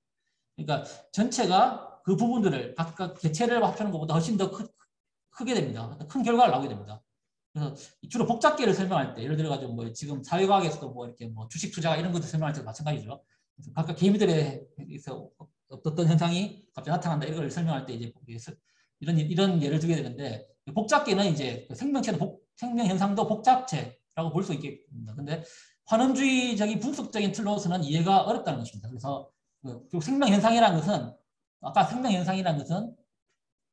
S1: 그러니까 전체가 그 부분들을 각각 개체를 합치는 것보다 훨씬 더 크게 됩니다. 큰 결과가 나오게 됩니다. 그래서 주로 복잡계를 설명할 때 예를 들어가지고 뭐 지금 사회과학에서도 뭐 이렇게 뭐 주식 투자 이런 것들 설명할 때도 마찬가지죠. 그래서 각각 개미들에서 어떤 현상이 갑자기 나타난다 이런 걸 설명할 때 이제 이런 예를 들게 되는데 복잡계는 이제 생명체는 생명 현상도 복잡체라고 볼 수 있겠습니다. 근데 환원주의적인 분석적인 틀로서는 이해가 어렵다는 것입니다. 그래서 생명 현상이라는 것은 아까 생명 현상이라는 것은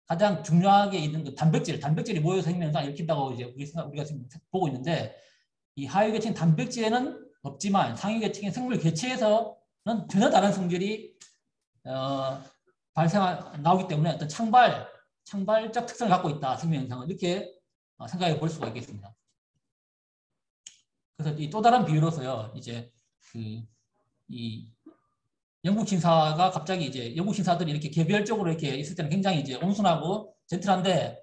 S1: 가장 중요하게 있는 그 단백질이 모여서 생명을 일으킨다고 이제 우리가 지금 보고 있는데 이 하위계층 단백질에는 없지만 상위계층의 생물 개체에서는 전혀 다른 성질이 나오기 때문에 어떤 창발적 특성을 갖고 있다 생명 현상은 이렇게 생각해 볼 수가 있겠습니다. 그래서 이 또 다른 비유로서요 이제 이 영국 신사가 갑자기 이제 영국 신사들이 이렇게 개별적으로 이렇게 있을 때는 굉장히 이제 온순하고 젠틀한데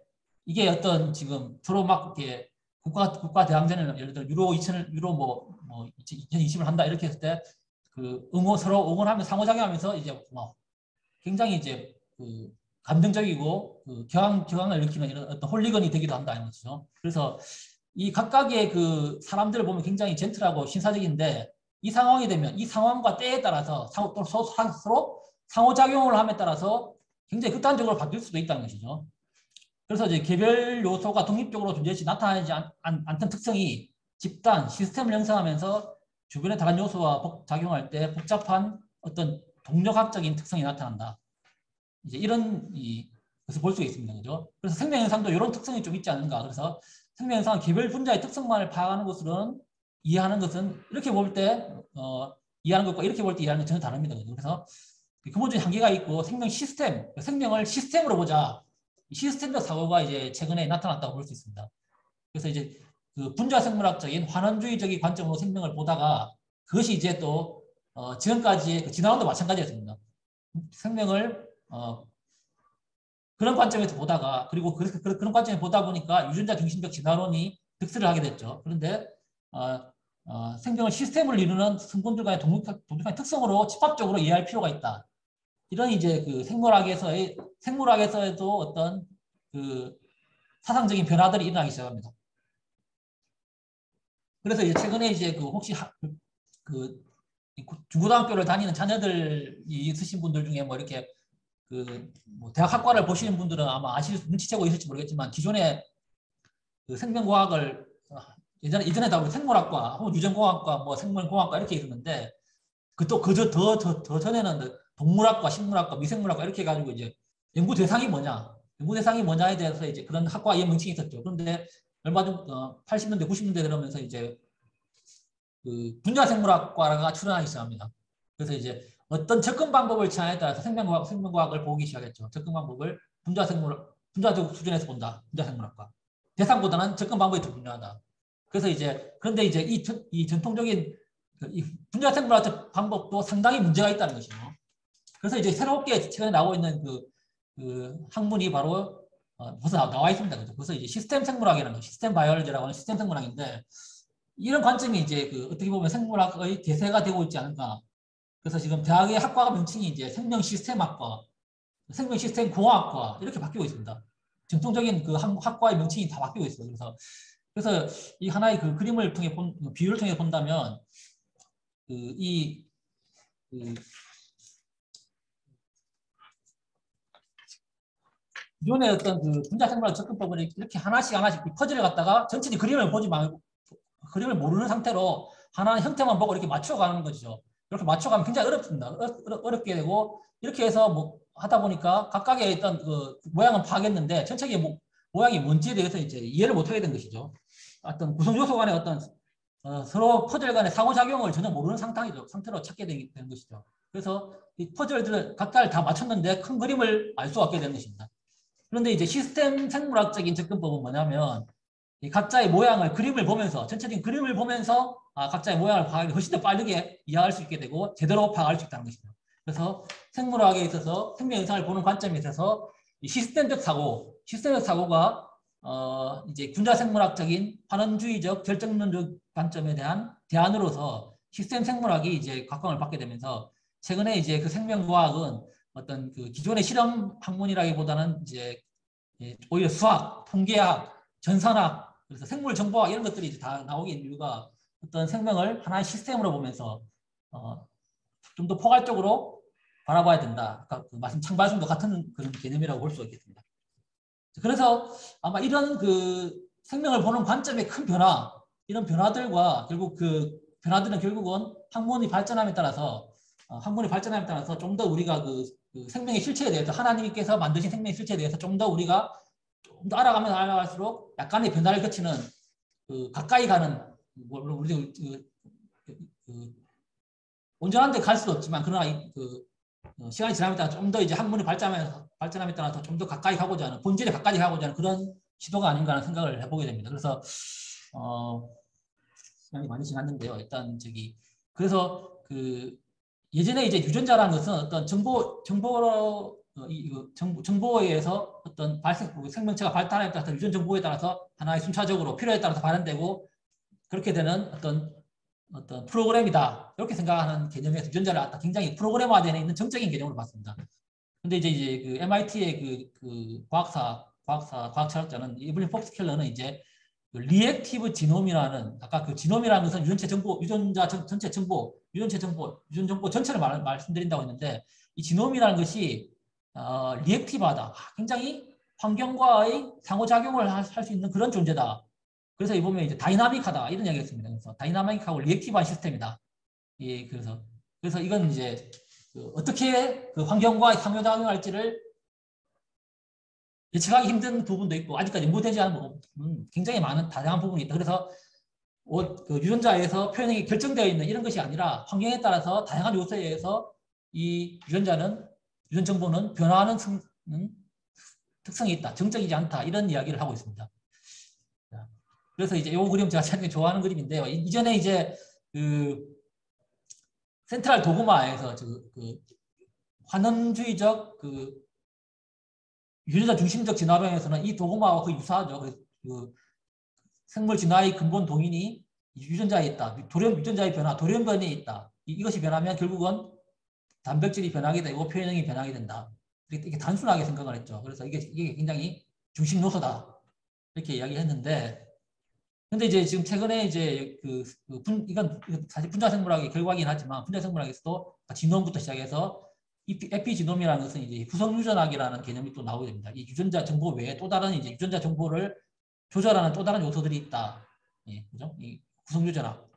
S1: 이게 어떤 지금 서로 막 이렇게 국가 대항전을 예를 들어 유로 뭐 2020을 한다 이렇게 했을 때 그 서로 응원하면 상호작용하면서 이제 뭐 굉장히 이제 그 감정적이고 그 경항을 일으키는 이런 어떤 홀리건이 되기도 한다 이런 거죠. 그래서 이 각각의 그 사람들을 보면 굉장히 젠틀하고 신사적인데 이 상황이 되면 이 상황과 때에 따라서 서로 상호작용을 함에 따라서 굉장히 극단적으로 바뀔 수도 있다는 것이죠. 그래서 이제 개별 요소가 독립적으로 존재시 나타나지 않던 특성이 집단, 시스템을 형성하면서 주변의 다른 요소와 작용할 때 복잡한 어떤 동력학적인 특성이 나타난다. 이제 이런 것을 볼 수 있습니다. 그죠? 그래서 생명 현상도 이런 특성이 좀 있지 않은가. 그래서 생명 현상은 개별 분자의 특성만을 파악하는 것으로는 이해하는 것은 이렇게 볼 때 이해하는 것과 이렇게 볼 때 이해하는 건 전혀 다릅니다. 그래서 근본적인 한계가 있고 생명을 시스템으로 보자. 시스템적 사고가 이제 최근에 나타났다고 볼 수 있습니다. 그래서 이제 그 분자 생물학적인 환원주의적인 관점으로 생명을 보다가 그것이 이제 또 지금까지의 그 진화론도 마찬가지였습니다. 생명을 그런 관점에서 보다가 그리고 그런 관점에 보다 보니까 유전자 중심적 진화론이 득세를 하게 됐죠. 그런데 생명을 시스템을 이루는 성분들 간의 독특한 특성으로 집합적으로 이해할 필요가 있다. 이런 이제 그 생물학에서도 어떤 그 사상적인 변화들이 일어나기 시작합니다. 그래서 이제 최근에 이제 그 혹시 그 중고등학교를 다니는 자녀들이 있으신 분들 중에 뭐 이렇게 뭐 대학 학과를 보시는 분들은 아마 눈치채고 있을지 모르겠지만 기존에 그 생명과학을 예전에 다 생물학과, 혹은 유전공학과, 뭐 생물공학과 이렇게 있었는데 더 전에는 동물학과, 식물학과, 미생물학과 이렇게 해가지고 이제 연구 대상이 뭐냐에 대해서 이제 그런 학과 명칭이 있었죠. 그런데 얼마 전 80년대, 90년대 들어오면서 이제 그 분자생물학과가 출현하기 시작합니다. 그래서 이제 어떤 접근 방법을 취하에 따라서 생명과학을 보기 시작했죠. 접근 방법을 분자적 수준에서 본다. 분자생물학과. 대상보다는 접근 방법이 더 중요하다. 그래서 이제 그런데 이제 이 전통적인 이 분자생물학 방법도 상당히 문제가 있다는 것이죠. 그래서 이제 새롭게 최근에 나오고 있는 그 학문이 바로 벌써 나와 있습니다. 그죠? 그래서 이제 시스템 생물학이라는 거, 시스템 바이올로지라고 하는 시스템 생물학인데 이런 관점이 이제 어떻게 보면 생물학의 대세가 되고 있지 않을까. 그래서 지금 대학의 학과가 명칭이 이제 생명 시스템학과, 생명 시스템 공학과 이렇게 바뀌고 있습니다. 전통적인 그 학과의 명칭이 다 바뀌고 있어요. 그래서 이 하나의 그 그림을 통해 비유를 통해 본다면 기존의 어떤 그 분자 생물학 접근법을 이렇게 하나씩 이 퍼즐을 갖다가 전체적인 그림을 보지 말고 그림을 모르는 상태로 하나의 형태만 보고 이렇게 맞춰가는 거죠. 이렇게 맞춰가면 굉장히 어렵습니다. 어렵게 되고 이렇게 해서 뭐 하다 보니까 각각의 어떤 그 모양은 파악했는데 전체적인 모양이 뭔지에 대해서 이제 이해를 못하게 된 것이죠. 어떤 구성 요소 간의 어떤 서로 퍼즐 간의 상호작용을 전혀 모르는 상태로 찾게 되는 것이죠. 그래서 이 퍼즐들을 각각을 다 맞췄는데 큰 그림을 알 수 없게 되는 것입니다. 그런데 이제 시스템 생물학적인 접근법은 뭐냐면 이 각자의 모양을 그림을 보면서 전체적인 그림을 보면서 각자의 모양을 파악하기 훨씬 더 빠르게 이해할 수 있게 되고 제대로 파악할 수 있다는 것입니다. 그래서 생물학에 있어서 생명 현상을 보는 관점에 있어서 이 시스템적 사고가 이제 군자생물학적인 환원주의적 결정론적 관점에 대한 대안으로서 시스템 생물학이 이제 각광을 받게 되면서 최근에 이제 그 생명과학은 어떤 그 기존의 실험 학문이라기보다는 이제 오히려 수학, 통계학, 전산학, 그래서 생물 정보학 이런 것들이 이제 다 나오게 된 이유가 어떤 생명을 하나의 시스템으로 보면서 좀 더 포괄적으로 바라봐야 된다. 아까 그 말씀 창발성도 같은 그런 개념이라고 볼 수 있겠습니다. 그래서 아마 이런 그 생명을 보는 관점의 큰 변화, 이런 변화들과 결국 그 변화들은 결국은 학문이 발전함에 따라서 좀 더 우리가 그 생명의 실체에 대해서 하나님께서 만드신 생명의 실체에 대해서 좀 더 우리가 좀 더 알아가면 알아갈수록 약간의 변화를 거치는 그 가까이 가는 물론 우리 온전한 데 갈 수도 없지만 그러나 시간이 지남에 따라 좀 더 이제 학문이 발전함에 따라서 좀 더 가까이 가고자 하는 본질에 가까이 가고자 하는 그런 시도가 아닌가 하는 생각을 해보게 됩니다. 그래서 시간이 많이 지났는데요. 일단 그래서 그 예전에 이제 유전자라는 것은 어떤 정보에 의해서 어떤 생명체가 발달에 따라서 유전 정보에 따라서 하나의 순차적으로 필요에 따라서 발현되고 그렇게 되는 어떤 프로그램이다. 이렇게 생각하는 개념에서 유전자를 굉장히 프로그램화되어 있는 정적인 개념으로 봤습니다. 근데 이제 그 MIT의 그 과학철학자는 이블린 폭스켈러는 이제 그 리액티브 지놈이라는 아까 그 지놈이라는 것은 유전자 전체 정보, 유전 정보 전체를 말씀드린다고 했는데 이 지놈이라는 것이 리액티브하다. 굉장히 환경과의 상호작용을 할 수 있는 그런 존재다. 그래서 이 보면 이제 다이나믹하다 이런 이야기했습니다. 그래서 다이나믹하고 리액티브한 시스템이다. 예, 그래서 이건 이제 어떻게 그 환경과 상호작용할지를 예측하기 힘든 부분도 있고 아직까지 연구되지 않은 부분 굉장히 많은 다양한 부분이 있다. 그래서 그 유전자에서 표현이 결정되어 있는 이런 것이 아니라 환경에 따라서 다양한 요소에 의해서 이 유전 정보는 변화하는 특성이 있다. 정적이지 않다. 이런 이야기를 하고 있습니다. 그래서 이제 이 그림 제가 굉장히 좋아하는 그림인데요. 이전에 이제 그 센트럴 도그마에서 그 환원주의적 그 유전자 중심적 진화론에서는 이 도그마와 거의 유사하죠. 그 생물 진화의 근본 동인이 유전자에 있다. 유전자의 변화, 돌연변이에 있다. 이것이 변하면 결국은 단백질이 변하게 되고 표현형이 변하게 된다. 이렇게 단순하게 생각을 했죠. 그래서 이게 굉장히 중심 요소다. 이렇게 이야기했는데 근데 이제 지금 최근에 이제 이건 사실 분자생물학의 결과이긴 하지만 분자생물학에서도 지놈부터 시작해서 에피지놈이라는 것은 이제 후성유전학이라는 개념이 또 나오게 됩니다. 이 유전자 정보 외에 또 다른 이제 유전자 정보를 조절하는 또 다른 요소들이 있다. 예, 그죠? 이 구성유전학.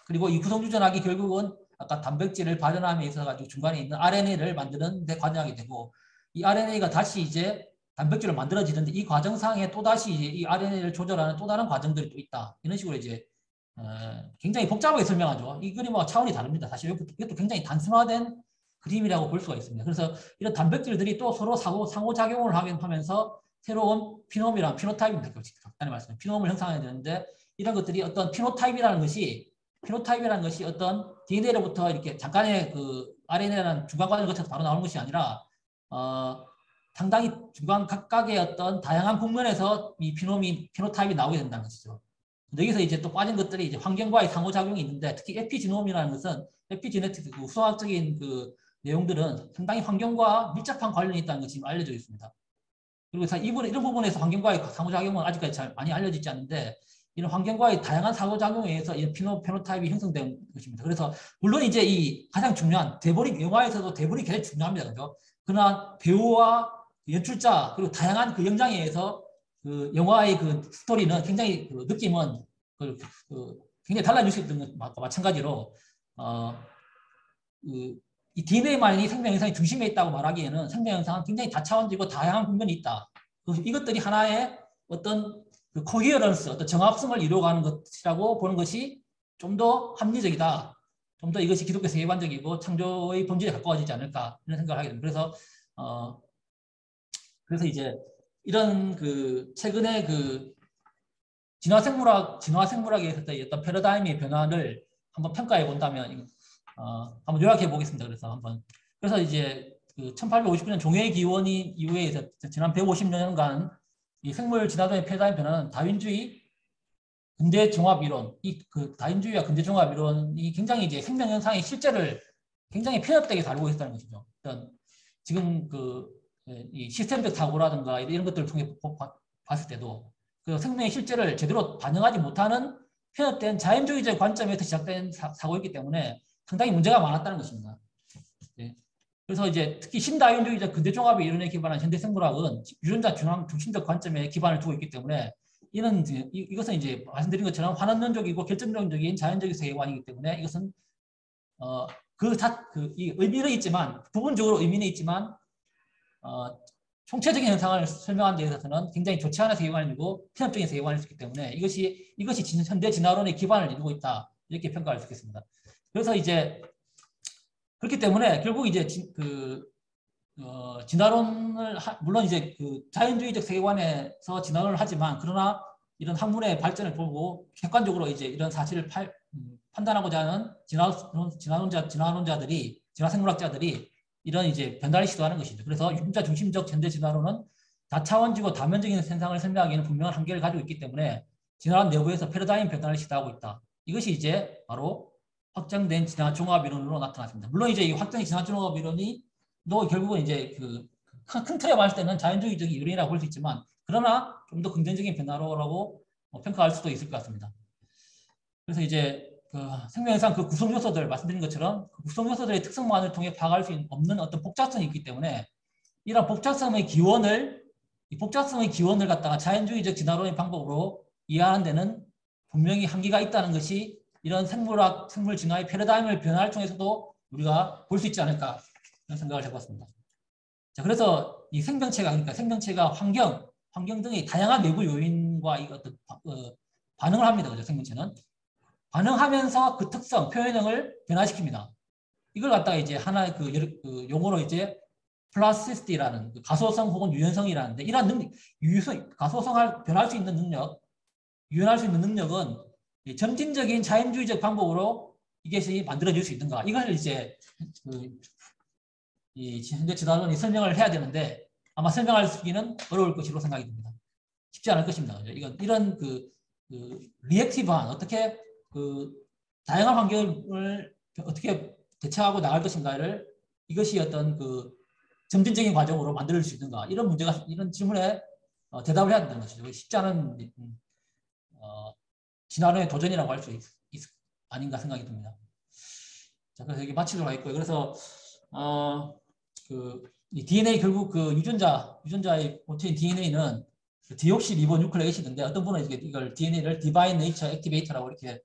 S1: 그리고 이 구성유전학이 결국은 아까 단백질을 발현함에 있어 가지고 중간에 있는 RNA를 만드는 데 관여하게 되고 이 RNA가 다시 이제 단백질로 만들어지는데 이 과정상에 또다시 이 RNA를 조절하는 또 다른 과정들이 또 있다. 이런 식으로 이제 굉장히 복잡하게 설명하죠. 이 그림과 차원이 다릅니다. 사실 이것도 굉장히 단순화된 그림이라고 볼 수가 있습니다. 그래서 이런 단백질들이 또 서로 상호작용을 하면서 새로운 피노타입입니다. 간단히 말씀드리면 피놈을 형성해야 되는데 이런 것들이 어떤 피노타입이라는 것이 어떤 DNA로부터 이렇게 잠깐의 그 RNA라는 중간 과정을 거쳐서 바로 나오는 것이 아니라 상당히 중간 각각의 어떤 다양한 국면에서 이 피노타입이 나오게 된다는 것이죠. 여기서 이제 또 빠진 것들이 이제 환경과의 상호작용이 있는데 특히 에피지놈이라는 것은 에피제네틱스 그 수학적인 그 내용들은 상당히 환경과 밀접한 관련이 있다는 것이 알려져 있습니다. 그리고 이런 부분에서 환경과의 상호작용은 아직까지 잘 많이 알려지지 않는데 이런 환경과의 다양한 상호작용에 의해서 이 피노타입이 형성된 것입니다. 그래서 물론 이제 이 가장 중요한 영화에서도 대본이 굉장히 중요합니다. 그죠? 그러나 배우와 연출자 그리고 다양한 그 영장에 의해서 그 영화의 그 스토리는 굉장히 그 느낌은 굉장히 달라질 수 있는 것과 마찬가지로 이 DNA만이 생명 현상의 중심에 있다고 말하기에는 생명 현상은 굉장히 다차원적이고 다양한 국면이 있다. 이것들이 하나의 어떤 코히어런스, 어떤 정합성을 이루어가는 것이라고 보는 것이 좀 더 합리적이다. 좀 더 이것이 기독교 세계관적이고 창조의 본질에 가까워지지 않을까 이런 생각을 하게 됩니다. 그래서 이제 이런 최근에 진화생물학에 있었던 어떤 패러다임의 변화를 한번 평가해 본다면 한번 요약해 보겠습니다. 그래서 이제 1859년 종의 기원이 이후에 지난 150년간 이 생물 진화론의 패러다임 변화는 다윈주의 근대 종합 이론, 다윈주의와 근대 종합 이론이 굉장히 이제 생명 현상의 실제를 굉장히 편협되게 다루고 있다는 것이죠. 지금 이 시스템적 사고라든가 이런 것들을 통해 봤을 때도 그 생명의 실제를 제대로 반영하지 못하는 편협된 자연주의적 관점에서 시작된 사고이기 때문에 상당히 문제가 많았다는 것입니다. 네. 그래서 이제 특히 신다윈주의적 근대종합의 이론에 기반한 현대생물학은 유전자 중심적 관점에 기반을 두고 있기 때문에 이것은 이제 말씀드린 것처럼 환원론적이고 결정론적인 자연적인 세계관이기 때문에 이것은 이 의미는 있지만 부분적으로 의미는 있지만 총체적인 현상을 설명하는 데 있어서는 굉장히 좋지 않은 세계관이고 편협적인 세계관일 수 있기 때문에 이것이 현대 진화론의 기반을 이루고 있다 이렇게 평가할 수 있겠습니다. 그래서 이제 그렇기 때문에 결국 이제 진화론을 물론 이제 자연주의적 세계관에서 진화론을 하지만 그러나 이런 학문의 발전을 보고 객관적으로 이제 이런 사실을 판단하고자 하는 진화생물학자들이 이런 이제 변화를 시도하는 것이죠. 그래서 유전자 중심적 현대 진화론은 다차원적이고 다면적인 현상을 설명하기에는 분명한 한계를 가지고 있기 때문에 진화론 내부에서 패러다임 변화를 시도하고 있다. 이것이 이제 바로 확장된 진화 종합 이론으로 나타났습니다. 물론 이제 이 확장된 진화 종합 이론이 결국은 이제 큰 틀에 봤을 때는 자연주의적인 이론이라고 볼 수 있지만 그러나 좀 더 긍정적인 변화라고 평가할 수도 있을 것 같습니다. 그래서 이제 생명 현상 구성 요소들 말씀드린 것처럼 구성 요소들의 특성만을 통해 파악할 수 없는 어떤 복잡성이 있기 때문에 이런 복잡성의 기원을 갖다가 자연주의적 진화론의 방법으로 이해하는 데는 분명히 한계가 있다는 것이 이런 생물 진화의 패러다임을 변화를 통해서도 우리가 볼 수 있지 않을까 이런 생각을 해봤습니다. 자, 그래서 이 생명체가 환경 등의 다양한 외부 요인과 어떤 반응을 합니다. 그죠? 생명체는 반응하면서 그 특성, 표현형을 변화시킵니다. 이걸 갖다가 이제 하나의 용어로 이제 플라스티시티라는 가소성 혹은 유연성이라는데 이러한 가소성을 변할 수 있는 능력, 유연할 수 있는 능력은 점진적인 자연주의적 방법으로 이것이 만들어질 수 있는가? 이걸 이제 이 현대 진화론이 설명을 해야 되는데 아마 설명하기는 어려울 것으로 생각이 듭니다. 쉽지 않을 것입니다. 이런 리액티브한 어떻게 다양한 환경을 어떻게 대처하고 나갈 것인가를 이것이 어떤 점진적인 과정으로 만들 수 있는가 이런 질문에 대답을 해야 된다는 것이죠. 쉽지 않은 진화론의 도전이라고 할 수 아닌가 생각이 듭니다. 자, 그래서 여기 마치도록 하겠고요. 그래서 이 DNA 결국 유전자의 본체인 DNA는 디옥시 리보 뉴클레 애시드인데 어떤 분은 이걸 DNA를 디바인 네이처 액티베이터라고 이렇게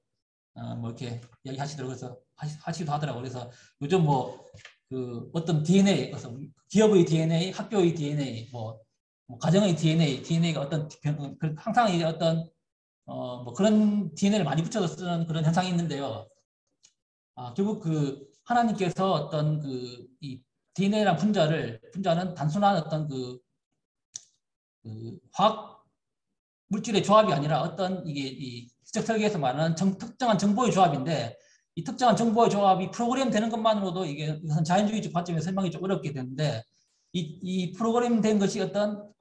S1: 이렇게 이야기하시더라고요. 그래서 하시기도 하더라고요. 그래서 요즘 어떤 DNA, 기업의 DNA, 학교의 DNA, 가정의 DNA가 항상 이제 어떤 그런 DNA를 많이 붙여서 쓰는 그런 현상이 있는데요. 결국 하나님께서 어떤 이 DNA란 분자는 단순한 어떤 화학 물질의 조합이 아니라 어떤 이 지적 설계에서 말하는 특정한 정보의 조합인데 이 특정한 정보의 조합이 프로그램 되는 것만으로도 이것은 자연주의적 관점에서 설명이 좀 어렵게 되는데 이 프로그램 된 것이 어떤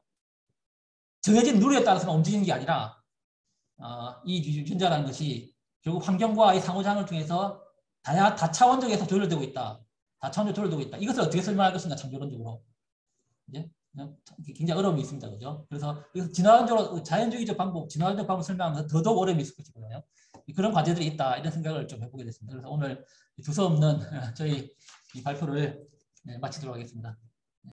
S1: 정해진 룰에 따라서만 움직이는 게 아니라 이 유전자라는 것이 결국 환경과의 상호작용을 통해서 다차원적에서 조율되고 있다. 이것을 어떻게 설명할 것인가 창조론적으로. 이제 굉장히 어려움이 있습니다. 그죠? 그래서 진화론적으로 진화론적 방법 설명하면서 더더욱 어려움이 있을 것이거든요. 그런 과제들이 있다. 이런 생각을 좀 해보게 됐습니다. 그래서 오늘 두서없는 저희 이 발표를 마치도록 하겠습니다.